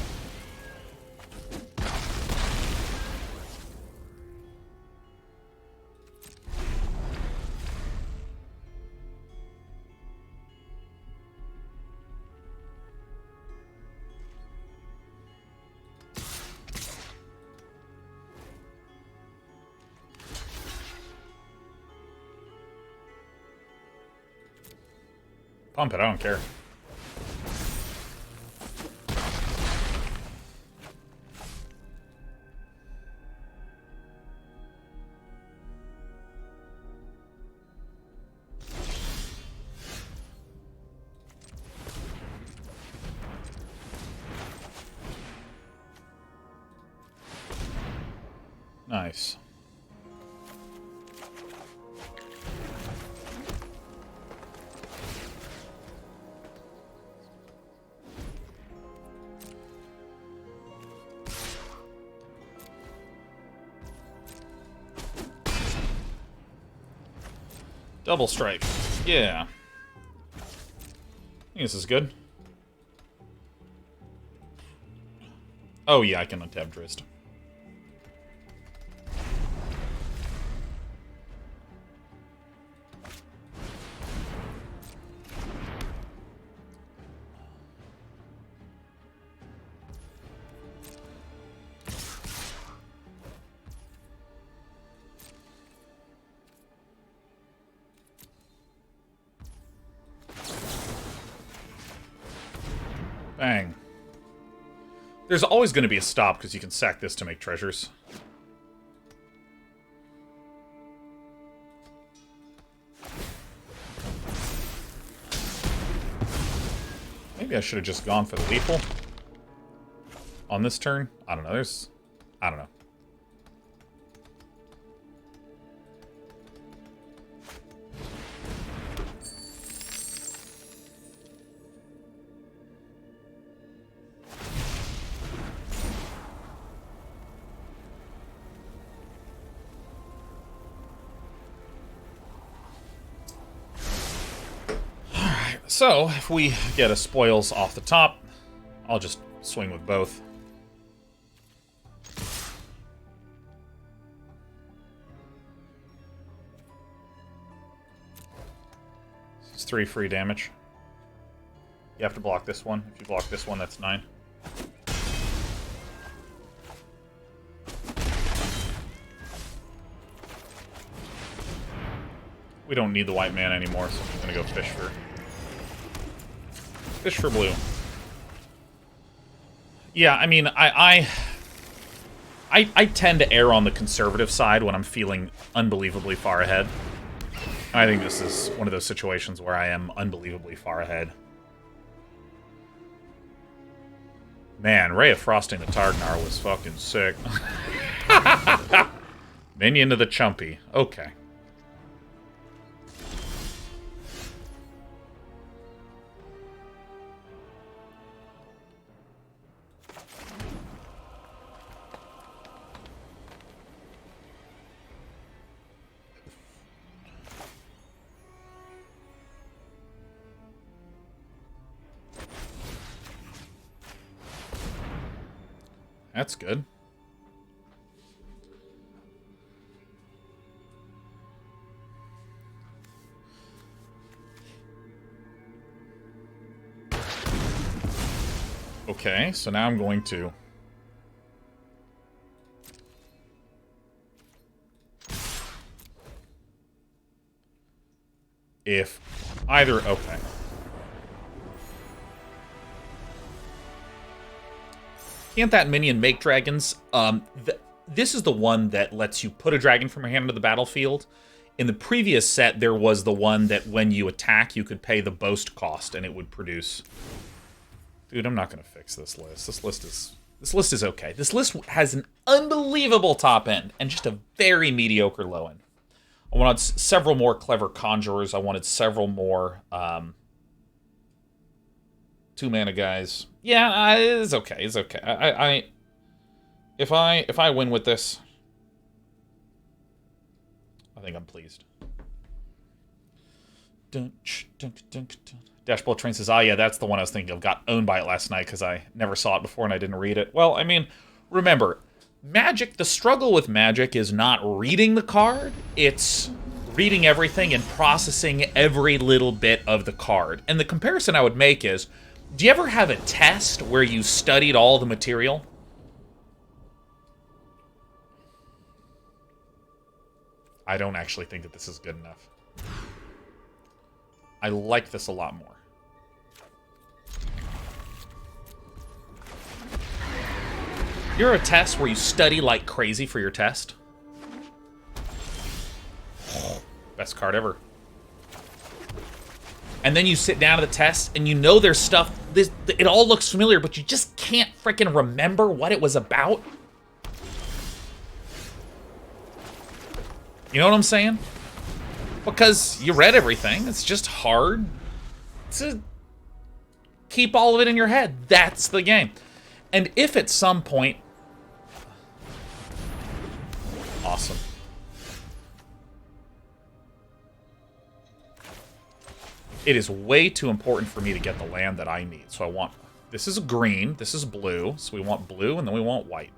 Pump it, I don't care. Nice. Double strike. Yeah. I think this is good. Oh yeah, I can untap Drizzt. Bang. There's always going to be a stop because you can sack this to make treasures. Maybe I should have just gone for the lethal on this turn. I don't know. I don't know. So, if we get a spoils off the top, I'll just swing with both. This is 3 free damage. You have to block this one. If you block this one, that's 9. We don't need the white mana anymore, so I'm gonna go fish for blue. Yeah, I mean, I tend to err on the conservative side when I'm feeling unbelievably far ahead. I think this is one of those situations where I am unbelievably far ahead. Man, Ray of Frosting the Targnar was fucking sick. Minion to the Chumpy. Okay. That's good. Okay, so now I'm going to... If either... Okay. Can't that minion make dragons? This is the one that lets you put a dragon from your hand into the battlefield. In the previous set, there was the one that when you attack, you could pay the boast cost and it would produce... Dude, I'm not going to fix this list. This list is okay. This list has an unbelievable top end and just a very mediocre low end. I wanted several more clever conjurers. I wanted several more 2-mana guys. Yeah, it's okay. It's okay. If I win with this, I think I'm pleased. Dashboard Train says, yeah, that's the one I was thinking of. Got owned by it last night because I never saw it before and I didn't read it. Well, I mean, remember, Magic, the struggle with Magic is not reading the card. It's reading everything and processing every little bit of the card. And the comparison I would make is, do you ever have a test where you studied all the material? I don't actually think that this is good enough. I like this a lot more. You're a test where you study like crazy for your test. Best card ever. And then you sit down to the test and you know there's stuff, it all looks familiar, but you just can't freaking remember what it was about. You know what I'm saying? Because you read everything. It's just hard to keep all of it in your head. That's the game. And if at some point... Awesome. It is way too important for me to get the land that I need. So I want... This is green. This is blue. So we want blue, and then we want white.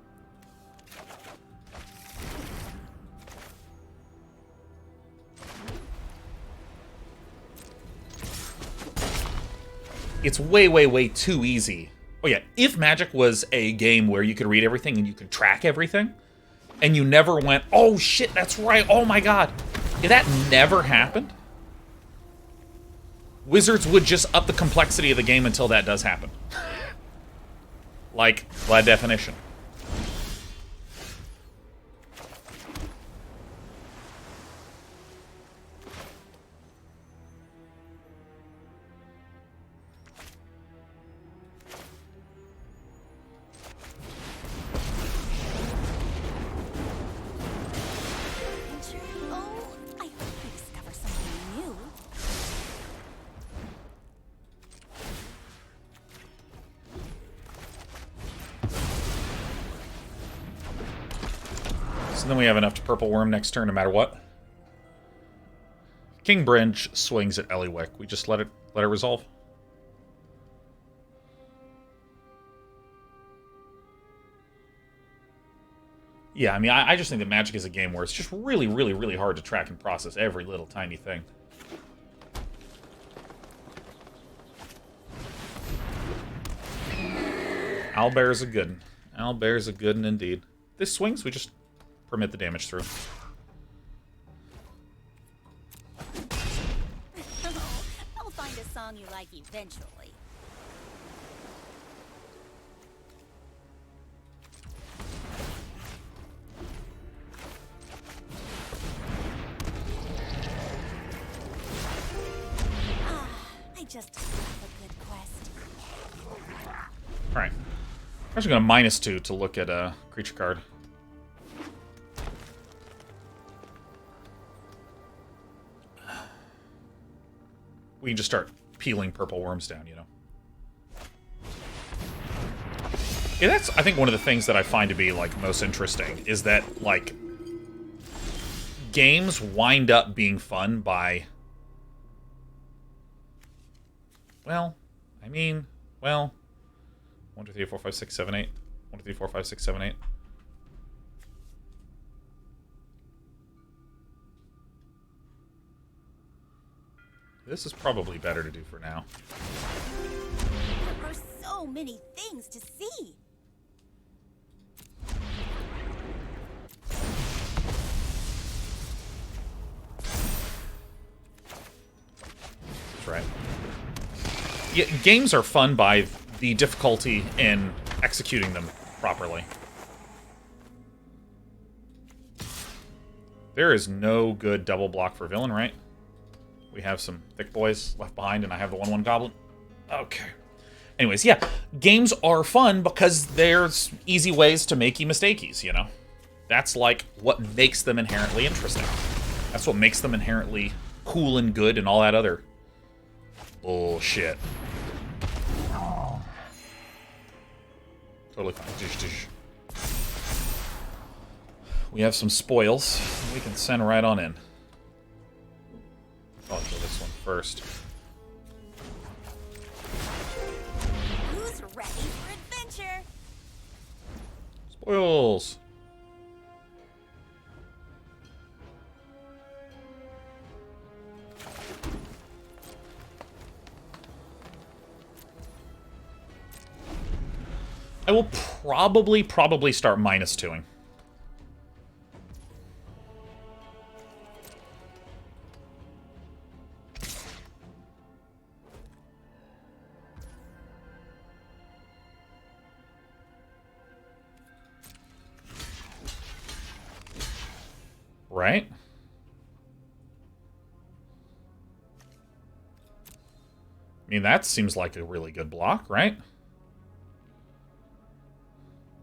It's way, way, way too easy. Oh yeah, if Magic was a game where you could read everything and you could track everything, and you never went, oh shit, that's right, oh my god. If that never happened, Wizards would just up the complexity of the game until that does happen. Like, by definition. Then we have enough to Purple Worm next turn no matter what. King Bringe swings at Eliwick. We just let it resolve. Yeah, I mean, I just think that Magic is a game where it's just really, really, really hard to track and process every little tiny thing. Owlbear's a good one. Owlbear's a good one indeed. This swings, we just permit the damage through.
I'll find a song you like eventually. I just love a good quest.
Alright. I'm actually going to -2 to look at a creature card. We can just start peeling Purple Worms down, you know. Yeah, that's, I think, one of the things that I find to be, like, most interesting is that, like, games wind up being fun by, well, I mean, well, 1, 2, 3, 4, 5, 6, 7, 8. 1, 2, 3, 4, 5, 6, 7, 8. This is probably better to do for now.
There are so many things to see.
That's right. Yeah, games are fun by the difficulty in executing them properly. There is no good double block for villain, right? We have some thick boys left behind, and I have the 1/1 goblin. Okay. Anyways, yeah, games are fun because there's easy ways to make you mistakeys, you know? That's like what makes them inherently interesting. That's what makes them inherently cool and good and all that other bullshit. Totally fine. Dish, dish. We have some spoils. We can send right on in. I'll do this one first.
Who's ready for adventure?
Spoils. I will probably start -2ing. Right? I mean, that seems like a really good block, right?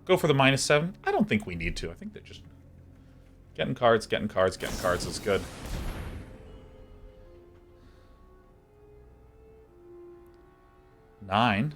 Go for the -7? I don't think we need to. I think they're just getting cards is good. Nine.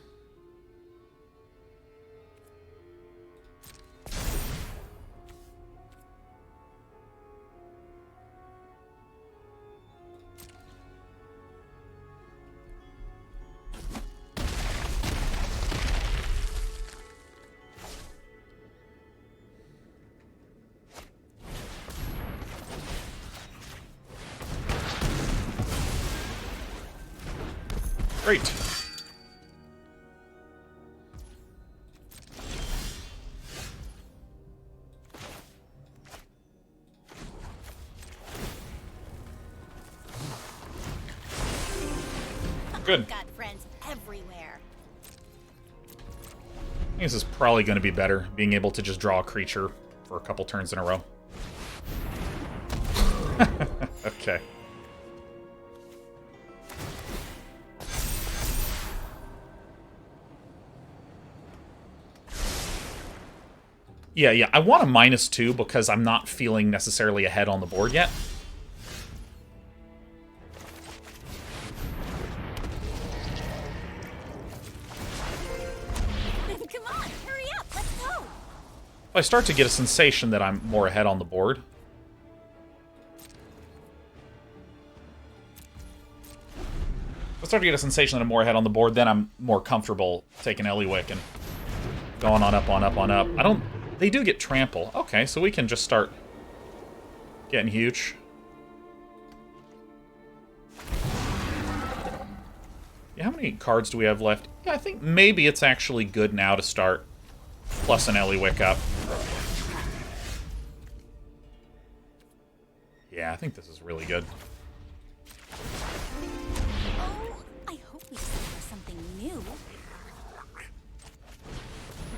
Great. Good.
Got friends everywhere.
I think this is probably going to be better, being able to just draw a creature for a couple turns in a row. Okay. Yeah, I want a -2 because I'm not feeling necessarily ahead on the board yet.
Come on, hurry up, let's go.
If I start to get a sensation that I'm more ahead on the board. If I start to get a sensation that I'm more ahead on the board, then I'm more comfortable taking Eliwick and going on up, on up, on up. I don't... They do get trample. Okay, so we can just start getting huge. Yeah, how many cards do we have left? Yeah, I think maybe it's actually good now to start plus an Eliwick up. Yeah, I think this is really good.
Oh, I hope we discover something new.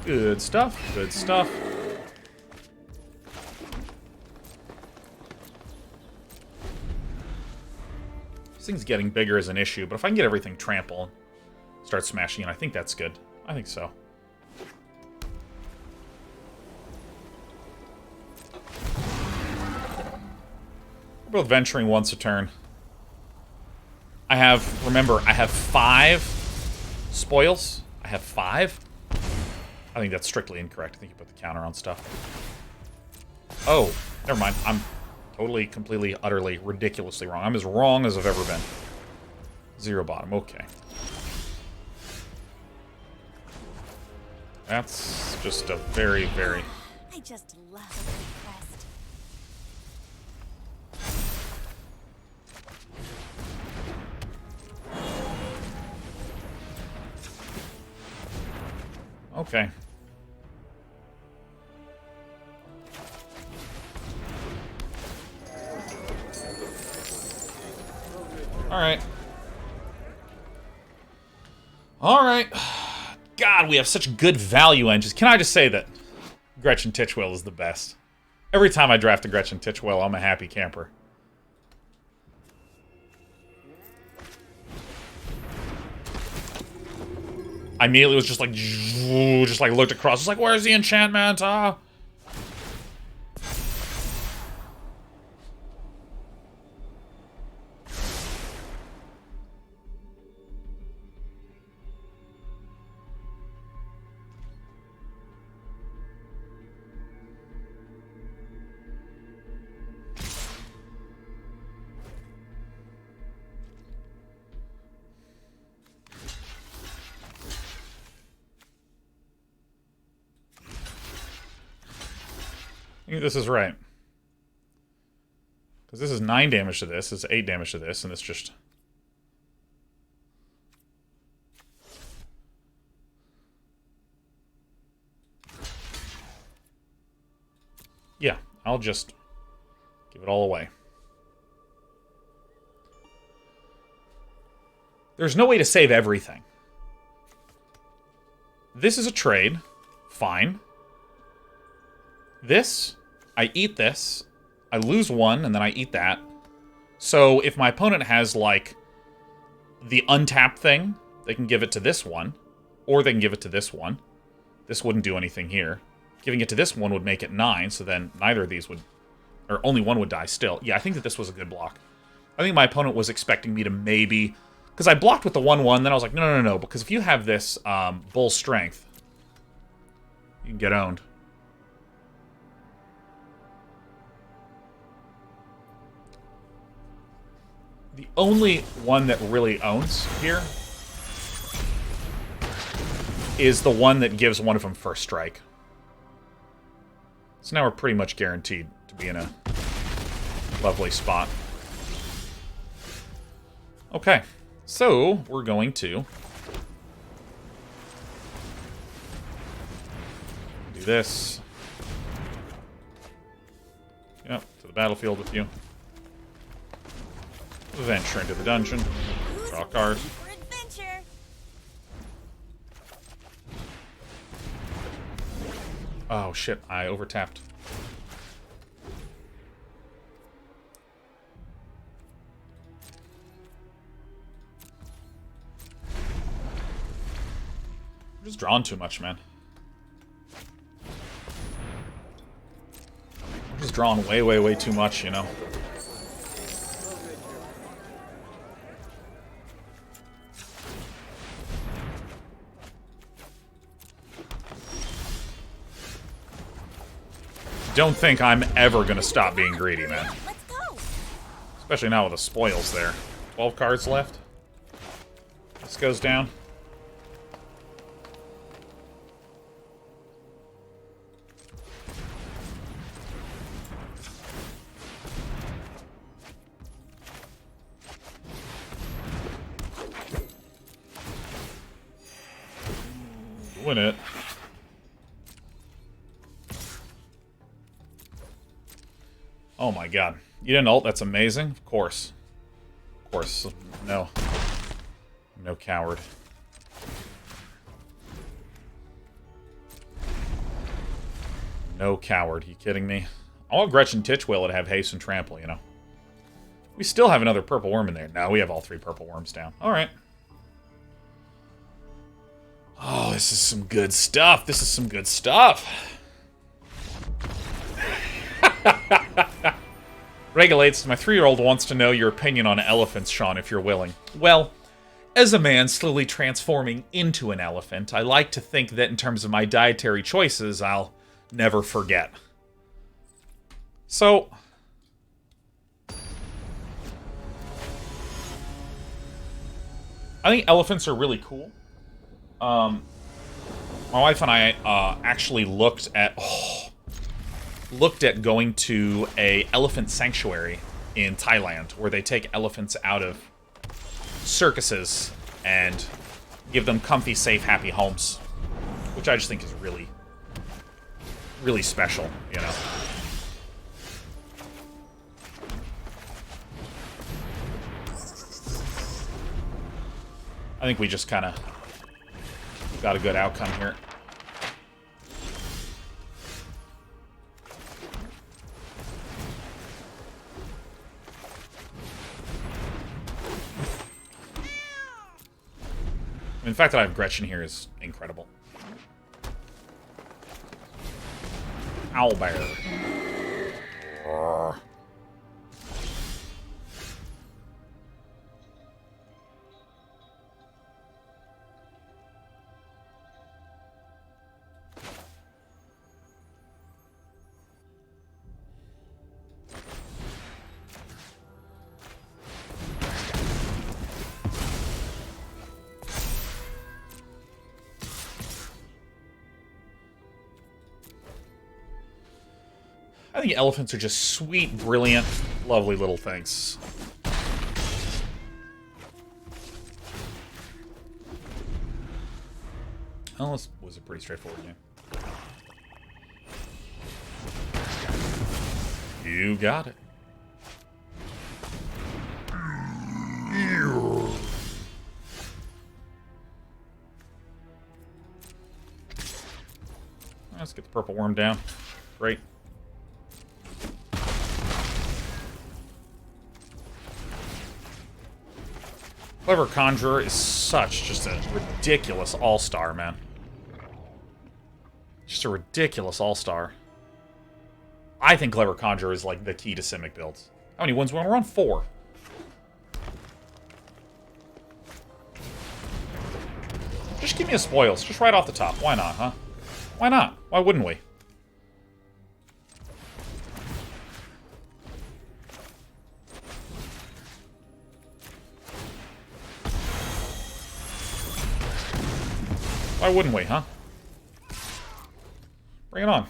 Good stuff, good stuff. This thing's getting bigger as an issue, but if I can get everything trample and start smashing it, I think that's good. I think so. We're both venturing once a turn. I have, remember, I have 5 spoils. I have 5. I think that's strictly incorrect. I think you put the counter on stuff. Oh, never mind. I'm totally, completely, utterly, ridiculously wrong. I'm as wrong as I've ever been. 0 bottom. Okay. That's just a very, very...
I just love a good quest.
Okay. Alright. Alright. God, we have such good value engines. Can I just say that Gretchen Titchwell is the best? Every time I draft a Gretchen Titchwell, I'm a happy camper. I immediately was just like looked across. It's like, where's the enchantment? Ah. I think this is right. Because this is 9 damage to this, it's 8 damage to this, and it's just... Yeah, I'll just give it all away. There's no way to save everything. This is a trade. Fine. This, I eat this, I lose 1, and then I eat that. So if my opponent has, like, the untapped thing, they can give it to this one, or they can give it to this one. This wouldn't do anything here. Giving it to this one would make it 9, so then neither of these would... Or only one would die still. Yeah, I think that this was a good block. I think my opponent was expecting me to maybe... Because I blocked with the 1/1, then I was like, no, because if you have this Bull Strength, you can get owned. The only one that really owns here is the one that gives one of them first strike. So now we're pretty much guaranteed to be in a lovely spot. Okay, so we're going to do this. Yep, to the battlefield with you. Venture into the dungeon. Draw a card. Oh shit, I overtapped. I'm just drawing too much, man. I'm just drawing way too much, you know. Don't think I'm ever gonna stop being greedy, man.
Let's go.
Especially now with the spoils there. 12 cards left. This goes down. Doing it. Oh my god. You didn't ult? That's amazing. Of course. Of course. No. No coward. No coward. You kidding me? I want Gretchen Titchwell to have haste and trample, you know. We still have another purple worm in there. No, we have all 3 purple worms down. Alright. Oh, this is some good stuff. This is some good stuff. Regulates, my 3-year-old wants to know your opinion on elephants, Sean, if you're willing. Well, as a man slowly transforming into an elephant, I like to think that in terms of my dietary choices, I'll never forget. So, I think elephants are really cool. My wife and I actually looked at going to a elephant sanctuary in Thailand, where they take elephants out of circuses and give them comfy, safe, happy homes, which I just think is really, really special, you know. I think we just kind of got a good outcome here. I mean, the fact that I have Gretchen here is incredible. Owlbear. Roar. I think elephants are just sweet, brilliant, lovely little things. Well, this was a pretty straightforward game. You got it. Let's get the purple worm down. Great. Clever Conjurer is such just a ridiculous all-star, man. Just a ridiculous all-star. I think Clever Conjurer is like the key to Simic builds. How many wins? We're on 4. Just give me a spoils, just right off the top. Why not, huh? Why not? Why wouldn't we? Why wouldn't we, huh? Bring it on.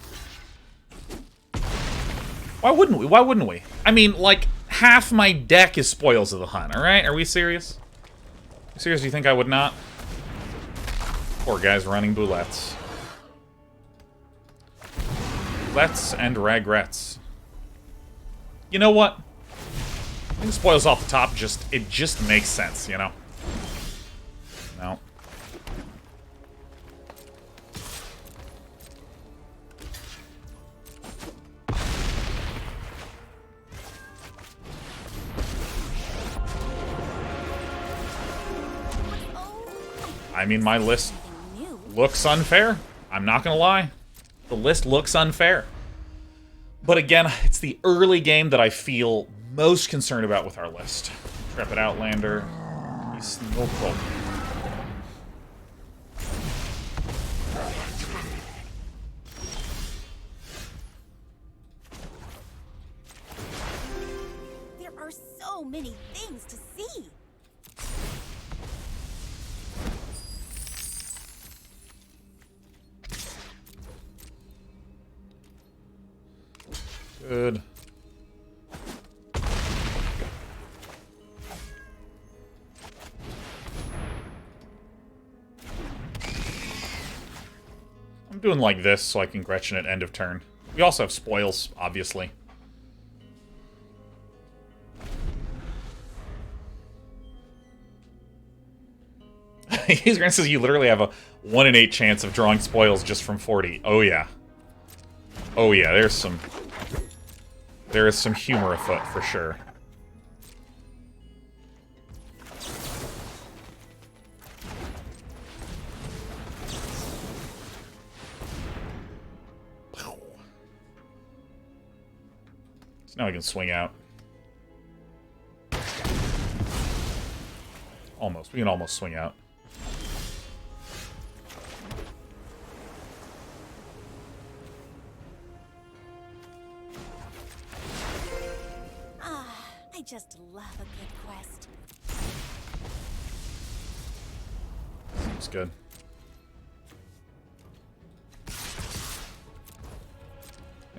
Why wouldn't we? Why wouldn't we? I mean, like, half my deck is Spoils of the Hunt, alright? Are we serious? You serious? Do you think I would not? Poor guy's running boulettes. Boulettes and regrets. You know what? I think Spoils off the top it just makes sense, you know? No. I mean, my list looks unfair. I'm not gonna lie. The list looks unfair. But again, it's the early game that I feel most concerned about with our list. Intrepid Outlander. He's no problem.
There are so many things to see.
Good. I'm doing like this so I can Gretchen at end of turn. We also have spoils, obviously. His Grant says you literally have a 1 in 8 chance of drawing spoils just from 40. Oh yeah. Oh yeah, there is some humor afoot for sure. So now I can swing out. Almost. We can almost swing out.
I just love a good quest.
Seems good.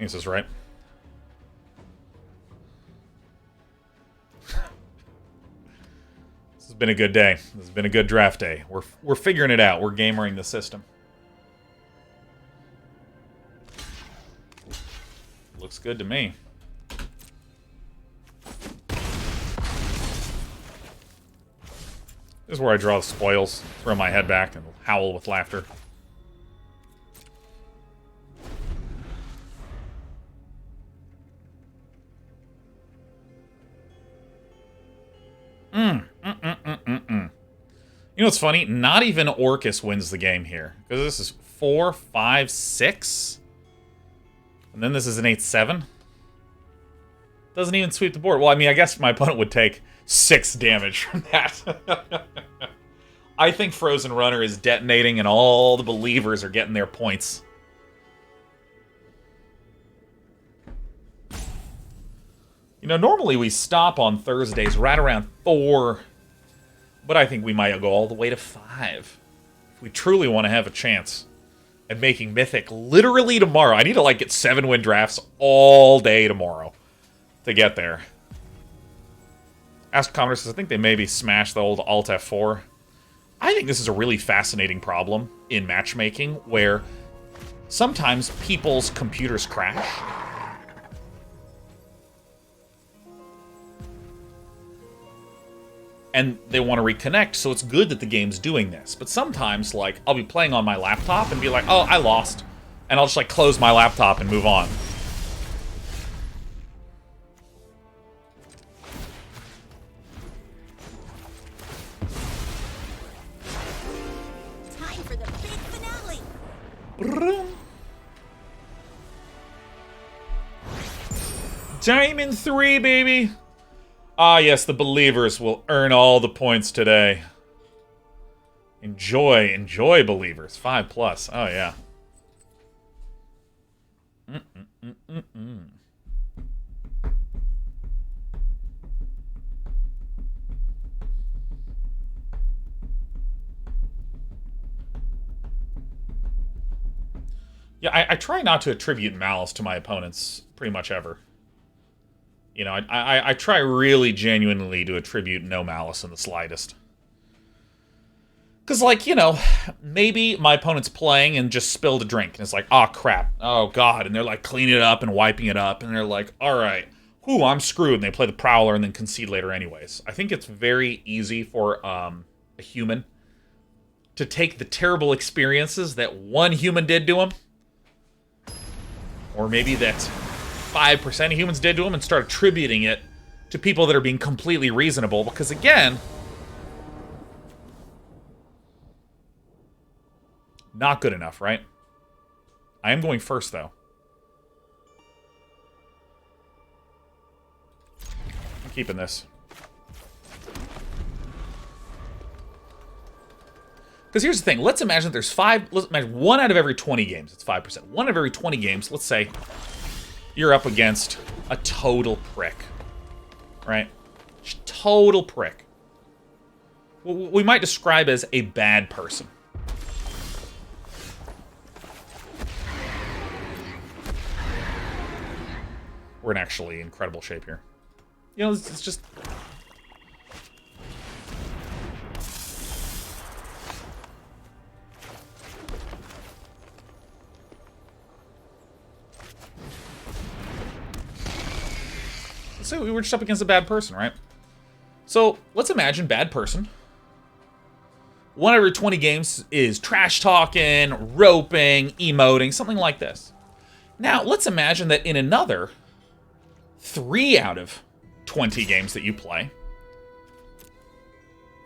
This is right. This has been a good day. This has been a good draft day. We're figuring it out. We're gamering the system. Looks good to me. This is where I draw the spoils, throw my head back, and howl with laughter. You know what's funny? Not even Orcus wins the game here. Because this is 4, 5, 6. And then this is an 8-7. Doesn't even sweep the board. Well, I mean, I guess my opponent would take 6 damage from that. I think Frozen Runner is detonating and all the believers are getting their points. You know, normally we stop on Thursdays right around 4. But I think we might go all the way to 5. If we truly want to have a chance at making Mythic literally tomorrow. I need to, like, get 7-win drafts all day tomorrow to get there. Ask Commander says, I think they maybe smashed the old Alt F4. I think this is a really fascinating problem in matchmaking where sometimes people's computers crash. And they want to reconnect, so it's good that the game's doing this. But sometimes, like, I'll be playing on my laptop and be like, oh, I lost. And I'll just, like, close my laptop and move on.
Time for the big finale.
Diamond 3, baby! Ah, yes, the believers will earn all the points today. Enjoy, believers. 5+. Oh, yeah. Yeah, I try not to attribute malice to my opponents pretty much ever. You know, I try really genuinely to attribute no malice in the slightest. Because, like, you know, maybe my opponent's playing and just spilled a drink. And it's like, oh, crap. Oh, God. And they're, like, cleaning it up and wiping it up. And they're like, all right. Whew, I'm screwed. And they play the Prowler and then concede later anyways. I think it's very easy for a human to take the terrible experiences that one human did to him. Or maybe that 5% of humans did to him and start attributing it to people that are being completely reasonable. Because, again, not good enough, right? I am going first, though. I'm keeping this. Because here's the thing. Let's imagine there's let's imagine 1 out of every 20 games. It's 5%. 1 out of every 20 games, let's say you're up against a total prick. Right? Total prick. What we might describe as a bad person. We're in actually incredible shape here. You know, it's just... So we were just up against a bad person, right? So let's imagine bad person. 1 out of every 20 games is trash talking, roping, emoting, something like this. Now let's imagine that in another 3 out of 20 games that you play,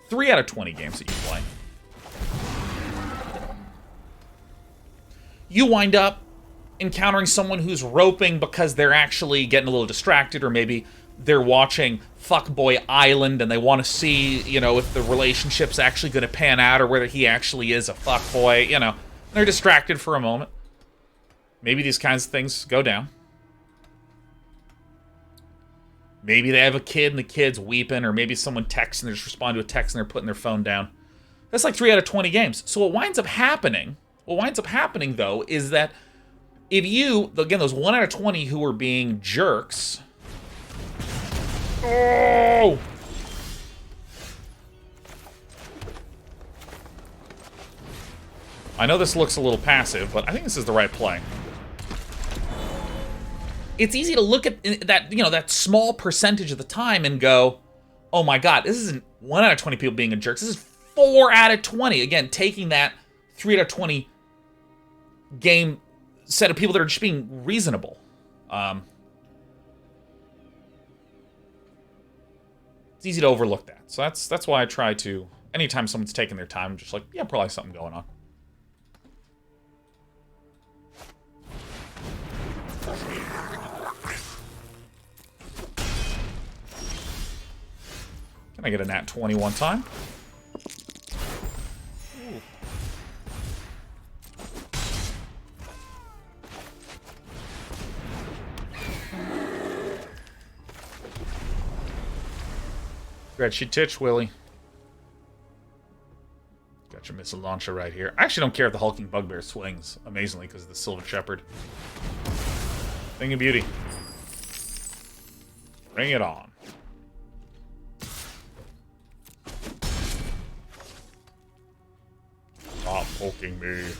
3 out of 20 games that you play, you wind up encountering someone who's roping because they're actually getting a little distracted, or maybe they're watching Fuckboy Island and they want to see, you know, if the relationship's actually going to pan out or whether he actually is a fuckboy, you know. They're distracted for a moment. Maybe these kinds of things go down. Maybe they have a kid and the kid's weeping, or maybe someone texts and they just respond to a text and they're putting their phone down. That's like 3 out of 20 games. So what winds up happening, though, is that if you, again, those 1 out of 20 who are being jerks. Oh! I know this looks a little passive, but I think this is the right play. It's easy to look at that, you know, that small percentage of the time and go, oh my god, this isn't 1 out of 20 people being a jerk. This is 4 out of 20. Again, taking that 3 out of 20 game set of people that are just being reasonable. It's easy to overlook that. So that's why I try to, anytime someone's taking their time, I'm just like, yeah, probably something going on. Can I get a nat 20 one time? Ooh. Got you titch, Willie. Got your missile launcher right here. I actually don't care if the hulking bugbear swings, amazingly, because of the silver shepherd. Thing of beauty. Bring it on. Stop poking me.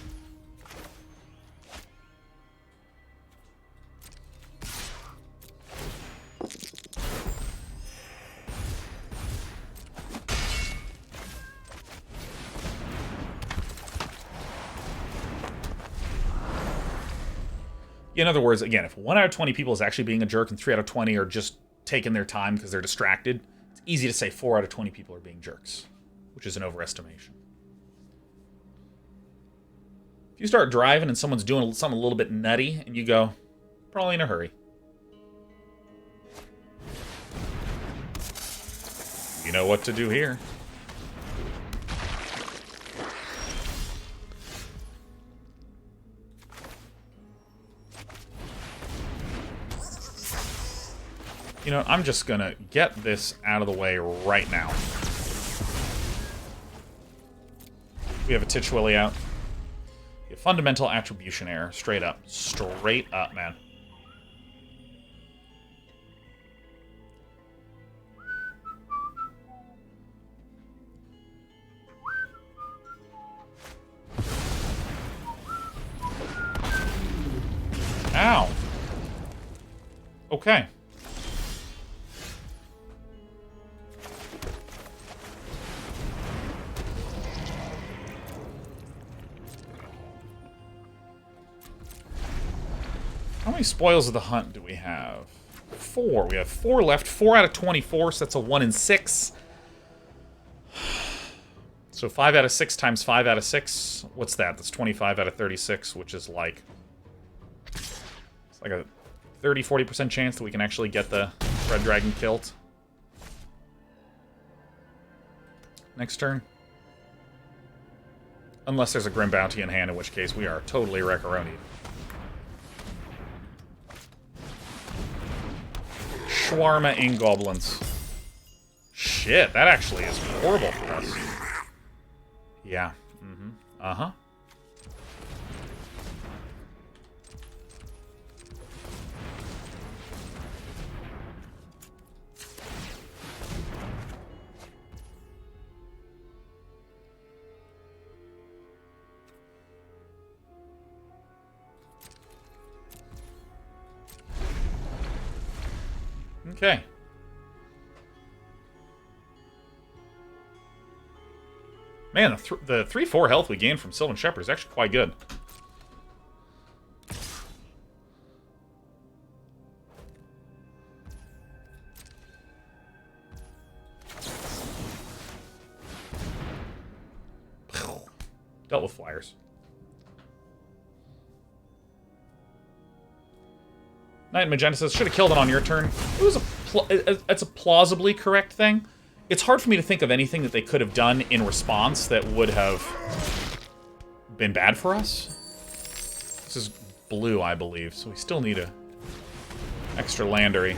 In other words, again, if 1 out of 20 people is actually being a jerk and 3 out of 20 are just taking their time because they're distracted, it's easy to say 4 out of 20 people are being jerks, which is an overestimation. If you start driving and someone's doing something a little bit nutty and you go, probably in a hurry. You know what to do here. You know, I'm just gonna get this out of the way right now. We have a Titch Willy out. A fundamental attribution error. Straight up. Straight up, man. Ow. Okay. How many spoils of the hunt do we have? 4. We have 4 left. 4 out of 24, so that's a 1 in 6. So 5 out of 6 times 5 out of 6. What's that? That's 25 out of 36, which is like... It's like a 30-40% chance that we can actually get the Red Dragon killed. Next turn. Unless there's a Grim Bounty in hand, in which case we are totally Wreck-A-Roni. Shawarma in goblins. Shit, that actually is horrible for us. Yeah. Mm-hmm. Uh-huh. Okay. Man, the 3-4 health we gained from Sylvan Shepherd is actually quite good. Dealt with flyers. Knight Magenta says, should have killed it on your turn. It was it's a plausibly correct thing. It's hard for me to think of anything that they could have done in response that would have been bad for us. This is blue, I believe, so we still need a extra landery.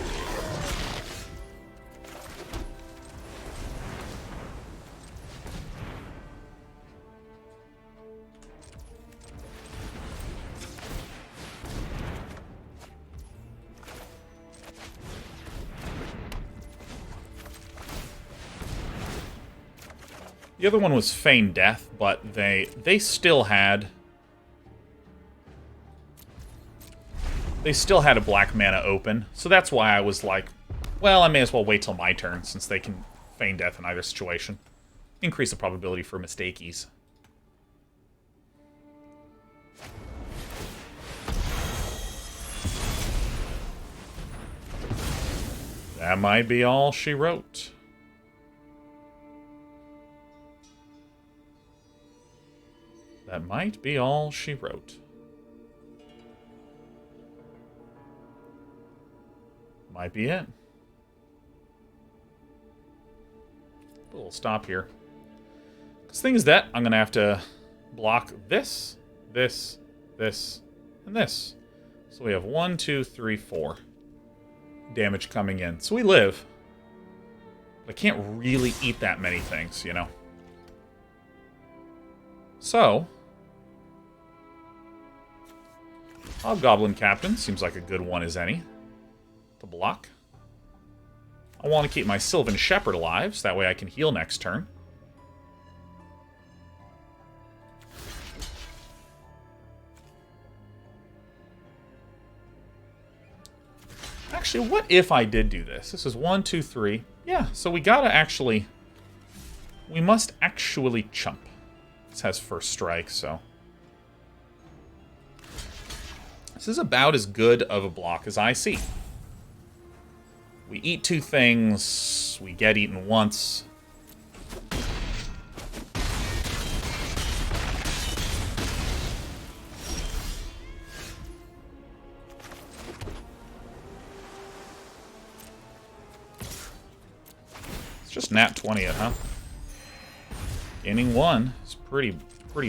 The other one was Feign Death, but they still had... They still had a black mana open, so that's why I was like, well, I may as well wait till my turn, since they can Feign Death in either situation. Increase the probability for mistakies. That might be all she wrote. That might be all she wrote. Might be it. A little stop here. Because thing is that I'm going to have to block this, this, this, and this. So we have 1, 2, 3, 4 damage coming in. So we live. But I can't really eat that many things, you know. So, Hobgoblin Captain seems like a good one as any to block. I want to keep my Sylvan Shepherd alive, so that way I can heal next turn. Actually, what if I did do this? This is 1, 2, 3. Yeah, so we gotta actually... We must actually chump. This has first strike, so... This is about as good of a block as I see. We eat 2 things, we get eaten once. It's just nat 20 it, huh? Gaining 1 is pretty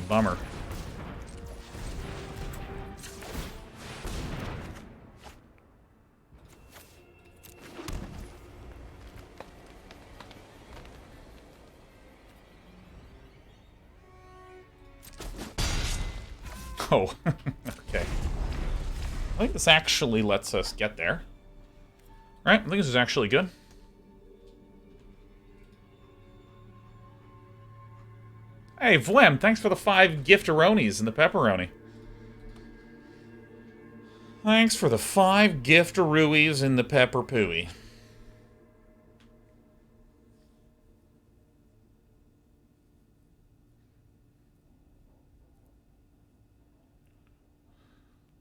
bummer. Oh, okay. I think this actually lets us get there. Right, I think this is actually good. Hey, Vlem, thanks for the 5 gifteronis and the pepperoni. Thanks for the 5 gifteroos and the pepper pooey.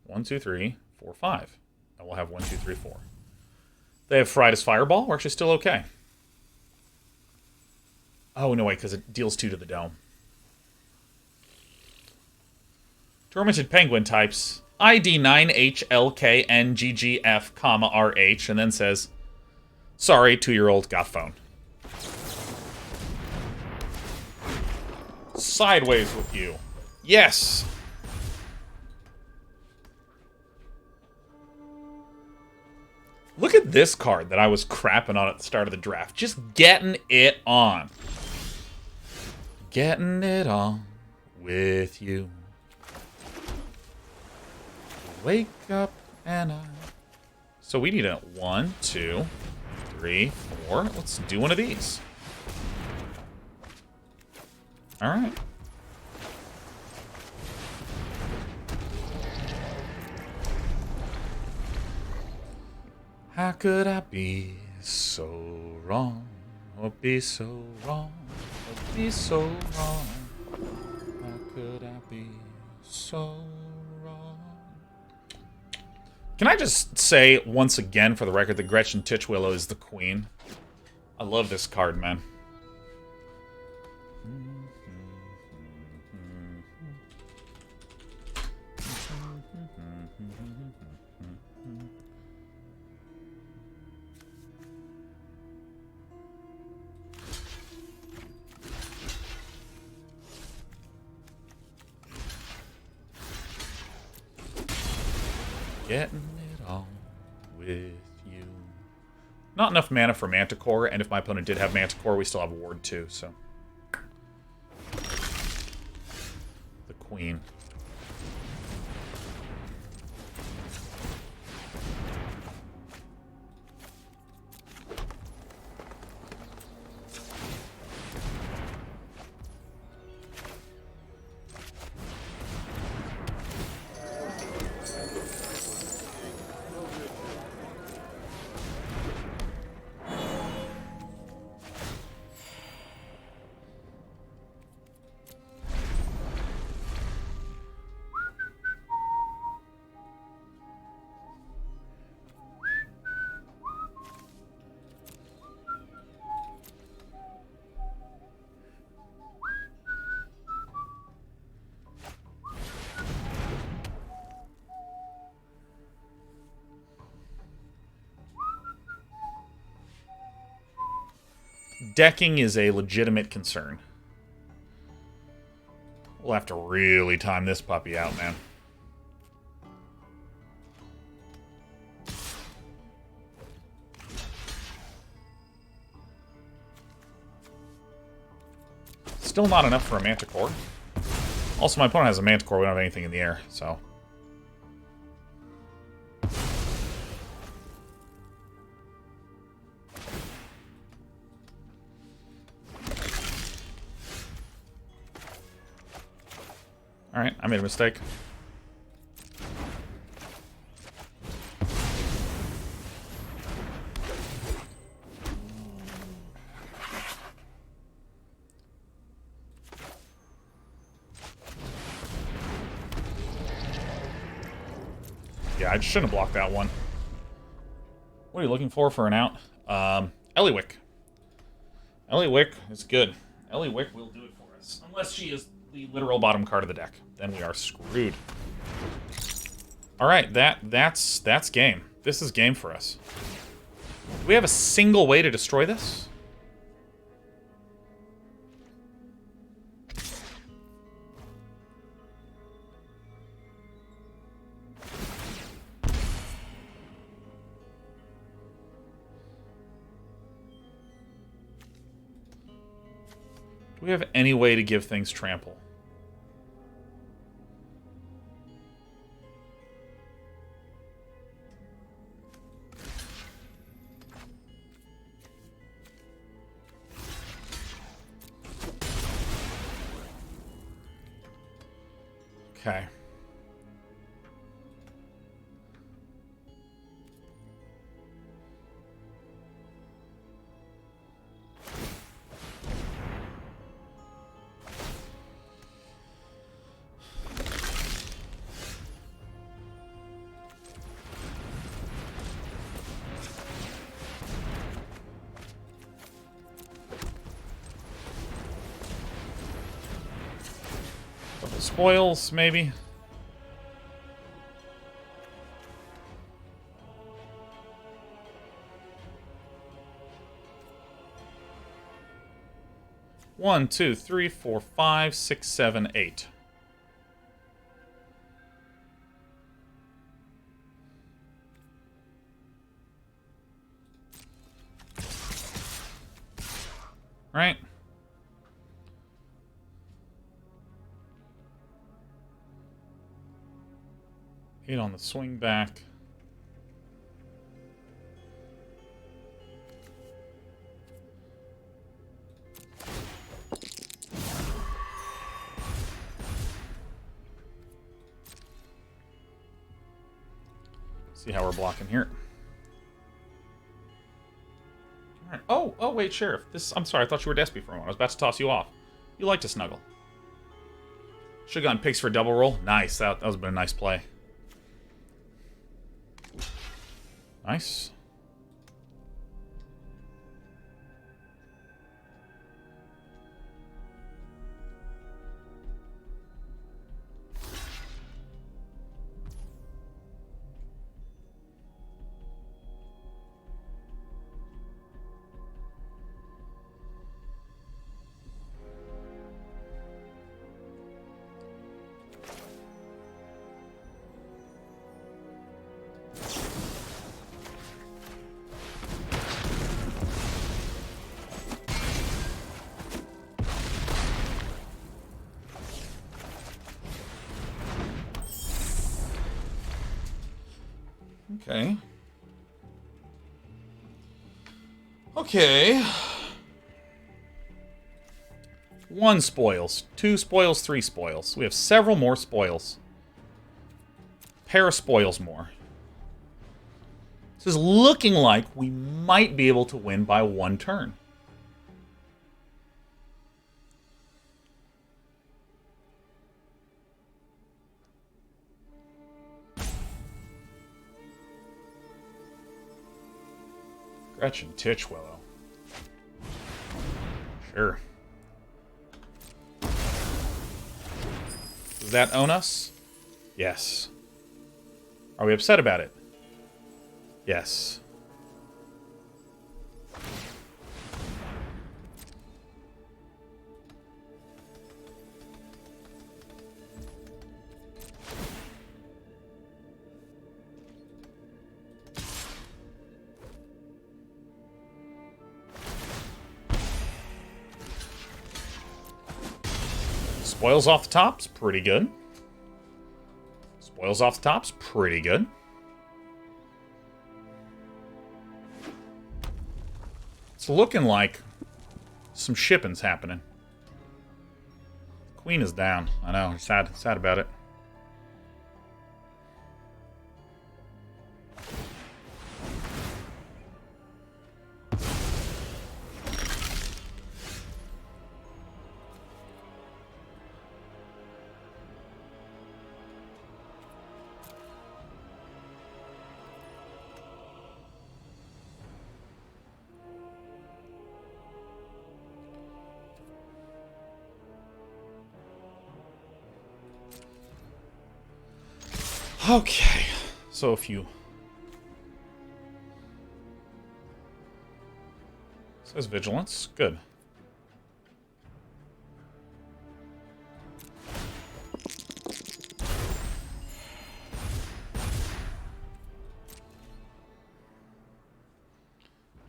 One, 2, 3, 4, 5. And we'll have 1, 2, 3, 4. They have Frida's Fireball. We're actually still okay. Oh, no, wait, because it deals 2 to the dome. Tormented Penguin types ID 9HLKNGGF, RH, and then says, sorry, 2-year-old got phone. Sideways with you. Yes! Look at this card that I was crapping on at the start of the draft. Just getting it on. Getting it on with you. Wake up and I... So we need a 1, 2, 3, 4. Let's do one of these. Alright. How could I be so wrong? Or be so wrong? Or be so wrong? How could I be so wrong? Can I just say once again, for the record, that Gretchen Titchwillow is the queen? I love this card, man. Getting it on with you. Not enough mana for Manticore, and if my opponent did have Manticore, we still have Ward too, so. The Queen. decking is a legitimate concern. We'll have to really time this puppy out, man. Still not enough for a Manticore. Also, my opponent has a Manticore. We don't have anything in the air, so... Alright, I made a mistake. Yeah, I just shouldn't have blocked that one. What are you looking for an out? Eliwick. Eliwick is good. Eliwick will do it for us. Unless she is the literal bottom card of the deck. Then we are screwed. Alright, that's game. This is game for us. Do we have a single way to destroy this? Do we have any way to give things trample? Okay. Couple spoils, maybe. One, two, three, four, five, six, seven, eight. Right? Eight on the swing back. See how we're blocking here. All right. Oh, wait, Sheriff. I'm sorry, I thought you were Despy for a moment. I was about to toss you off. You like to snuggle. Should've gone picks for double roll. Nice. That was been a nice play. Nice. Okay. Okay. 1 spoils. 2 spoils, 3 spoils. We have several more spoils. Pair of spoils more. This is looking like we might be able to win by 1 turn. Gretchen Titchwillow. Sure. Does that own us? Yes. Are we upset about it? Yes. Spoils off the top's pretty good. Spoils off the top's pretty good. It's looking like some shipping's happening. Queen is down. I know. Sad about it. Okay, so a few. Says vigilance. Good.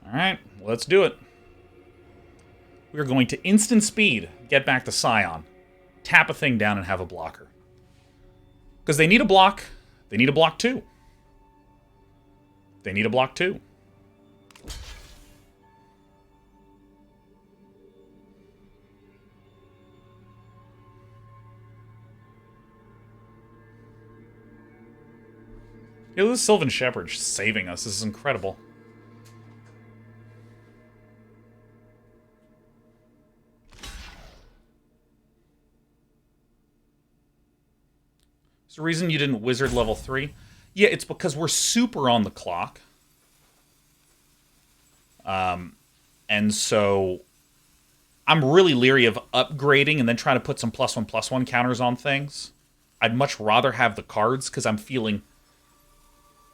Alright, let's do it. We're going to instant speed, get back to Scion, tap a thing down and have a blocker. Because they need a block. They need a block too. They need a block too. Yo, this Sylvan Shepherd saving us. This is incredible. Is the reason you didn't wizard level 3? Yeah, it's because we're super on the clock. And so I'm really leery of upgrading and then trying to put some +1/+1 counters on things. I'd much rather have the cards because I'm feeling...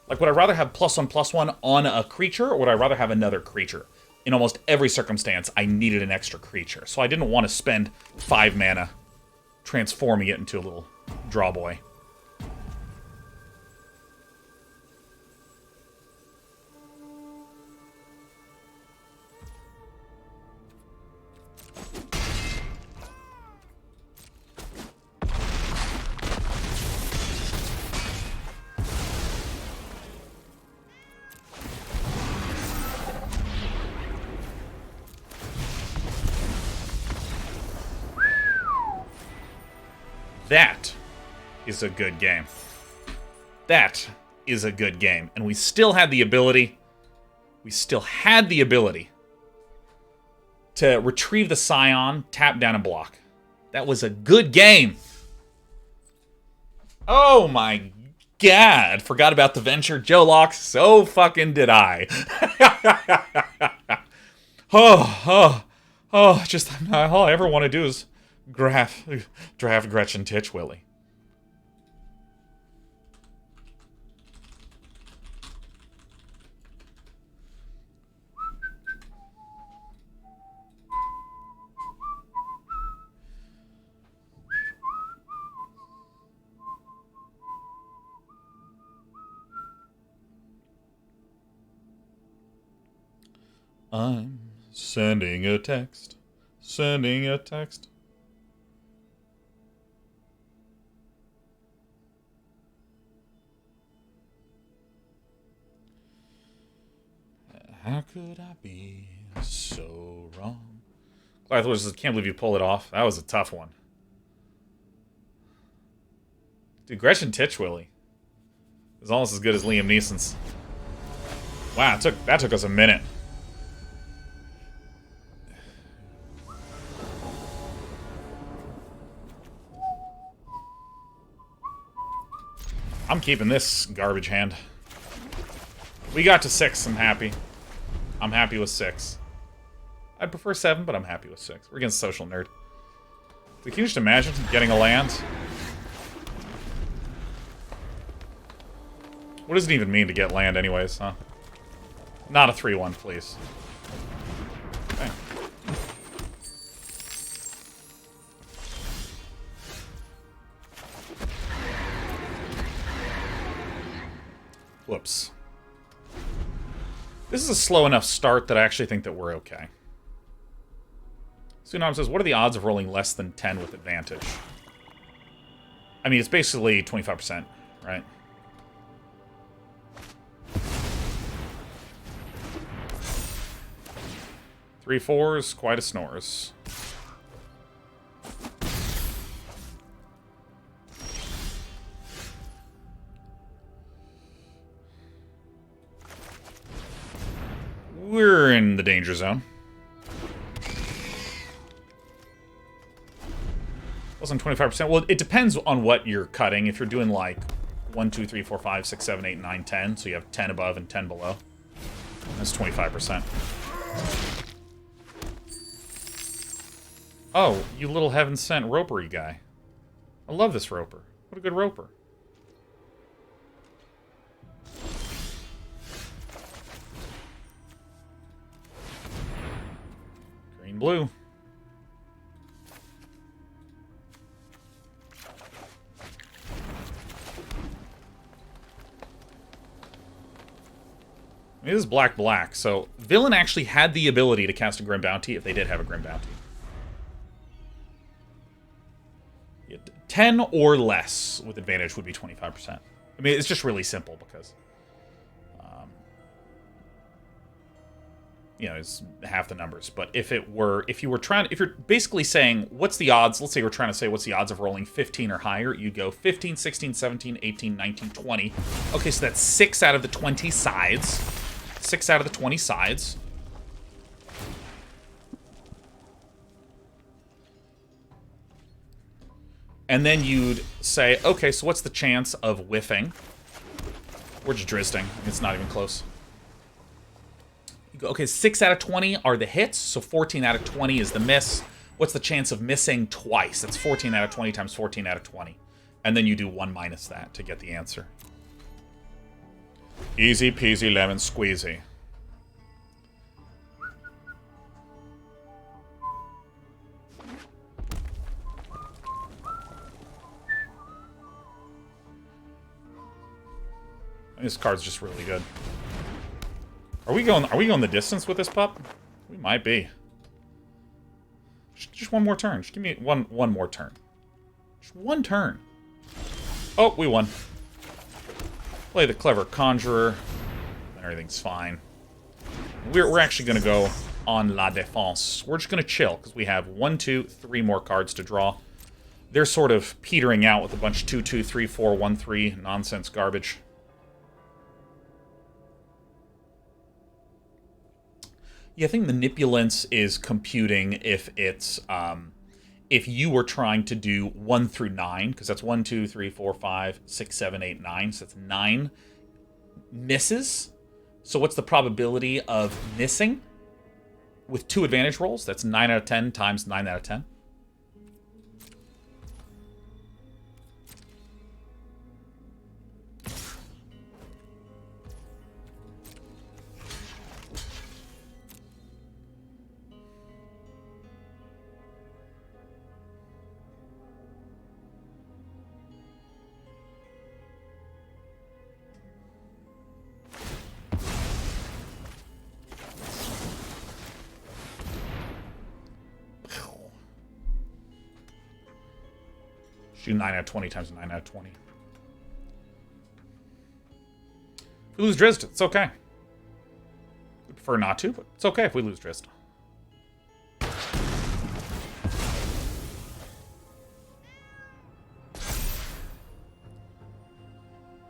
Like, would I rather have +1/+1 on a creature, or would I rather have another creature? In almost every circumstance, I needed an extra creature. So I didn't want to spend 5 mana transforming it into a little draw boy. That is a good game. That is a good game. And we still had the ability... to retrieve the Scion, tap down and block. That was a good game. Oh my god. Forgot about the venture. Joe Locke, so fucking did I. Just all I ever want to do is draft Gretchen Titchwilly. I'm sending a text. Sending a text. How could I be so wrong? I can't believe you pulled it off. That was a tough one. Dude, Gretchen Titchwilly is almost as good as Liam Neeson's. Wow, that took us a minute. I'm keeping this garbage hand. We got to 6, I'm happy. I'm happy with 6. I'd prefer 7, but I'm happy with 6. We're against Social Nerd. Can you just imagine getting a land? What does it even mean to get land anyways, huh? Not a 3/1, please. Okay. Whoops. This is a slow enough start that I actually think that we're okay. Tsunami says, what are the odds of rolling less than 10 with advantage? I mean, it's basically 25%, right? Three fours, quite a snores. We're in the danger zone. Less than 25%. Well, it depends on what you're cutting. If you're doing like 1, 2, 3, 4, 5, 6, 7, 8, 9, 10, so you have 10 above and 10 below, that's 25%. Oh, you little heaven sent ropery guy. I love this roper. What a good roper. Green, blue. It is black, so Villain actually had the ability to cast a Grim Bounty if they did have a Grim Bounty. 10 or less with advantage would be 25%. I mean, it's just really simple because, you know, it's half the numbers. But if you're basically saying, what's the odds? Let's say we're trying to say, what's the odds of rolling 15 or higher? You go 15, 16, 17, 18, 19, 20. Okay, so that's 6 out of the 20 sides. 6 out of the 20 sides. And then you'd say, okay, so what's the chance of whiffing? We're just Drizzting. It's not even close. You go, okay, 6 out of 20 are the hits, so 14 out of 20 is the miss. What's the chance of missing twice? That's 14 out of 20 times 14 out of 20. And then you do 1 minus that to get the answer. Easy peasy lemon squeezy. This card's just really good. Are we going the distance with this pup? We might be. Just one more turn. Just give me one more turn. Just one turn. Oh, we won. Play the clever conjurer. And everything's fine. We're actually gonna go on la défense. We're just gonna chill because we have 1, 2, 3 more cards to draw. They're sort of petering out with a bunch of 2, 2, 3, 4, 1, 3 nonsense garbage. Yeah, I think manipulance is computing if it's if you were trying to do 1 through 9, because that's 1, 2, 3, 4, 5, 6, 7, 8, 9. So that's 9 misses. So what's the probability of missing with 2 advantage rolls? That's 9 out of 10 times 9 out of 10. Do 9 out of 20 times 9 out of 20. If we lose Drizzt, it's okay. We prefer not to, but it's okay if we lose Drizzt.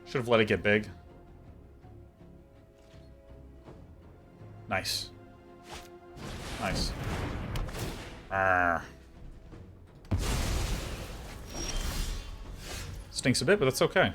Should have let it get big. Nice. Nice. Stinks a bit, but that's okay.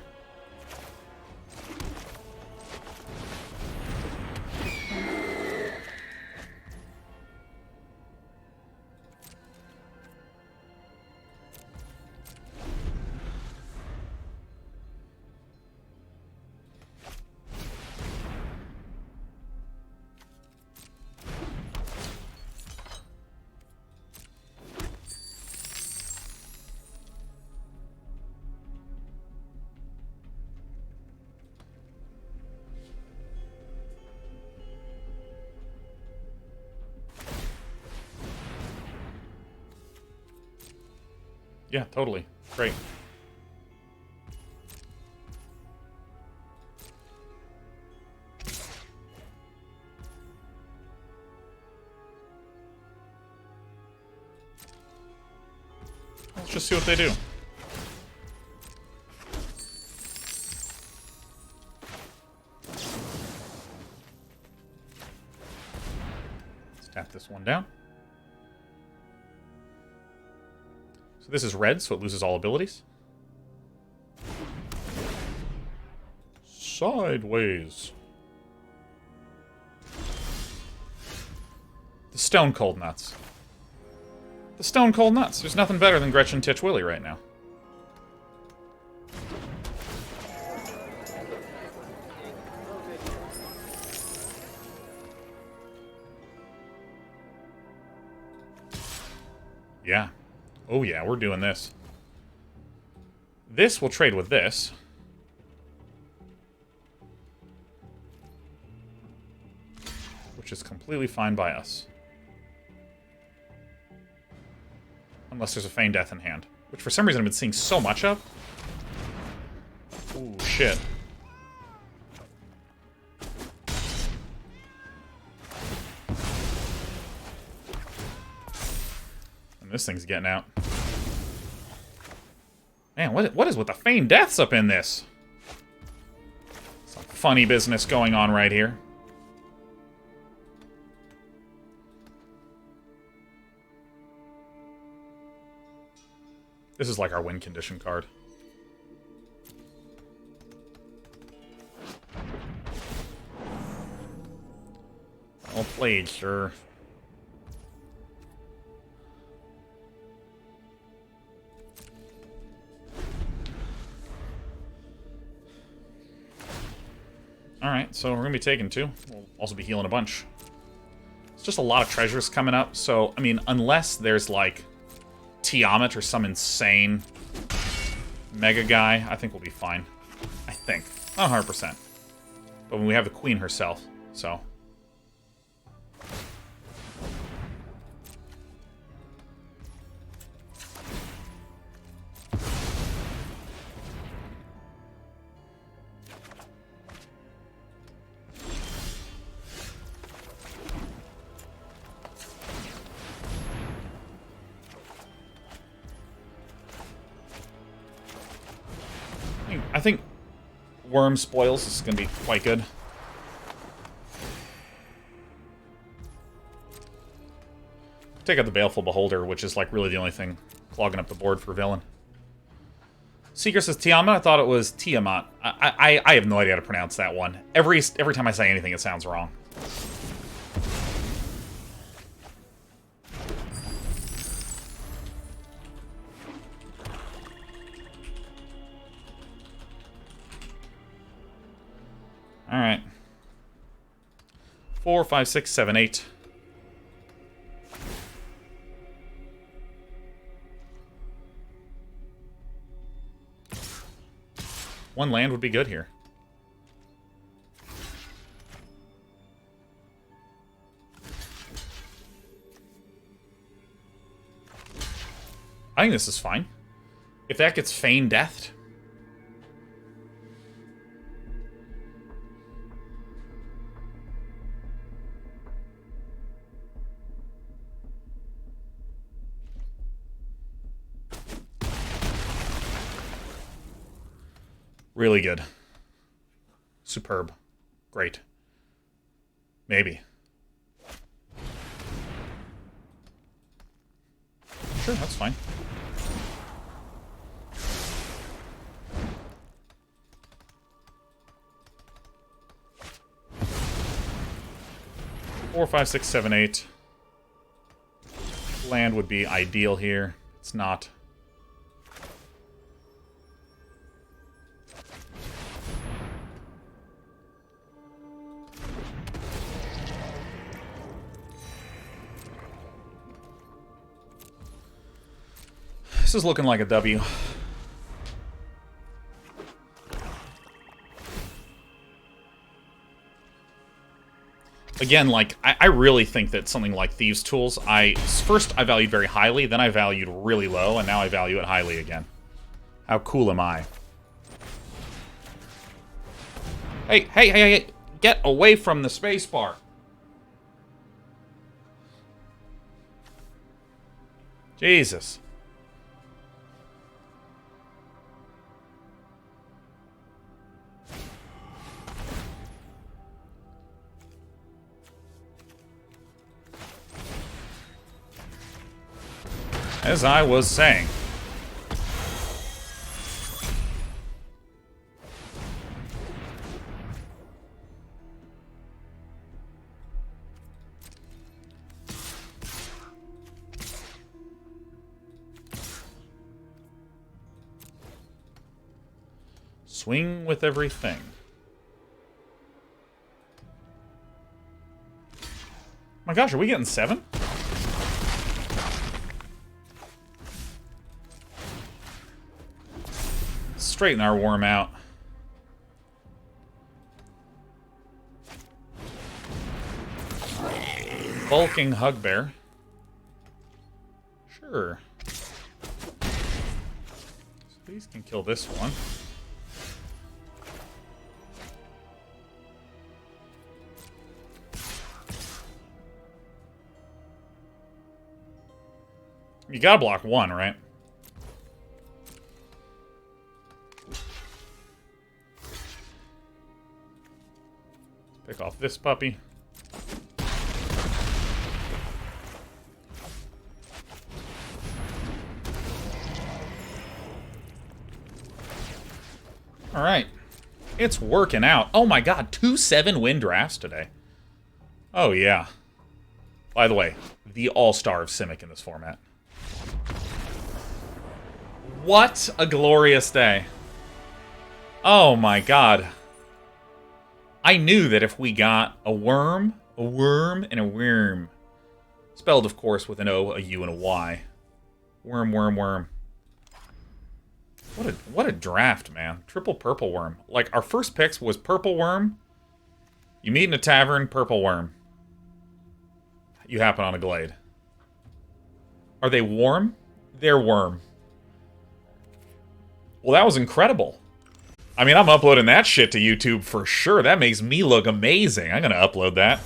Yeah, totally. Great. Let's just see what they do. Let's tap this one down. So this is red, so it loses all abilities. Sideways. The Stone Cold Nuts. The Stone Cold Nuts. There's nothing better than Gretchen Titch Willie right now. Yeah. Oh yeah, we're doing this. This will trade with this. Which is completely fine by us. Unless there's a Feign Death in hand. Which for some reason I've been seeing so much of. Ooh, shit. And this thing's getting out. Man, what is with the Feign Deaths up in this? Some funny business going on right here. This is like our win condition card. Well played, sir. Alright, so we're going to be taking 2. We'll also be healing a bunch. It's just a lot of treasures coming up, so, I mean, unless there's, like, Tiamat or some insane mega guy, I think we'll be fine. I think. Not 100%. But when we have the Queen herself, so... I think Wurms spoils is going to be quite good. Take out the Baleful Beholder, which is like really the only thing clogging up the board for villain. Seeker says Tiamat. I thought it was Tiamat. I have no idea how to pronounce that one. Every time I say anything, it sounds wrong. Alright. 4, 5, 6, 7, 8. One land would be good here. I think this is fine. If that gets Feign Deathed. Really good. Superb. Great. Maybe. Sure, that's fine. Four, 5, 6, 7, 8. Land would be ideal here. It's not. This is looking like a W. Again, like, I really think that something like Thieves' Tools, first I valued very highly, then I valued really low, and now I value it highly again. How cool am I? Hey, get away from the spacebar. Jesus. As I was saying. Swing with everything. My gosh, are we getting 7? Straighten our worm out. Bulking Hugbear. Sure. So these can kill this one. You gotta block one, right? Pick off this puppy. Alright. It's working out. Oh my god, 2 7-win drafts today. Oh yeah. By the way, the all-star of Simic in this format. What a glorious day. Oh my god. I knew that if we got a worm, and a worm. Spelled, of course, with an O, a U, and a Y. Worm. What a draft, man. Triple purple worm. Like, our first picks was purple worm. You meet in a tavern, purple worm. You happen on a glade. Are they warm? They're worm. Well, that was incredible. I mean, I'm uploading that shit to YouTube for sure. That makes me look amazing. I'm gonna upload that.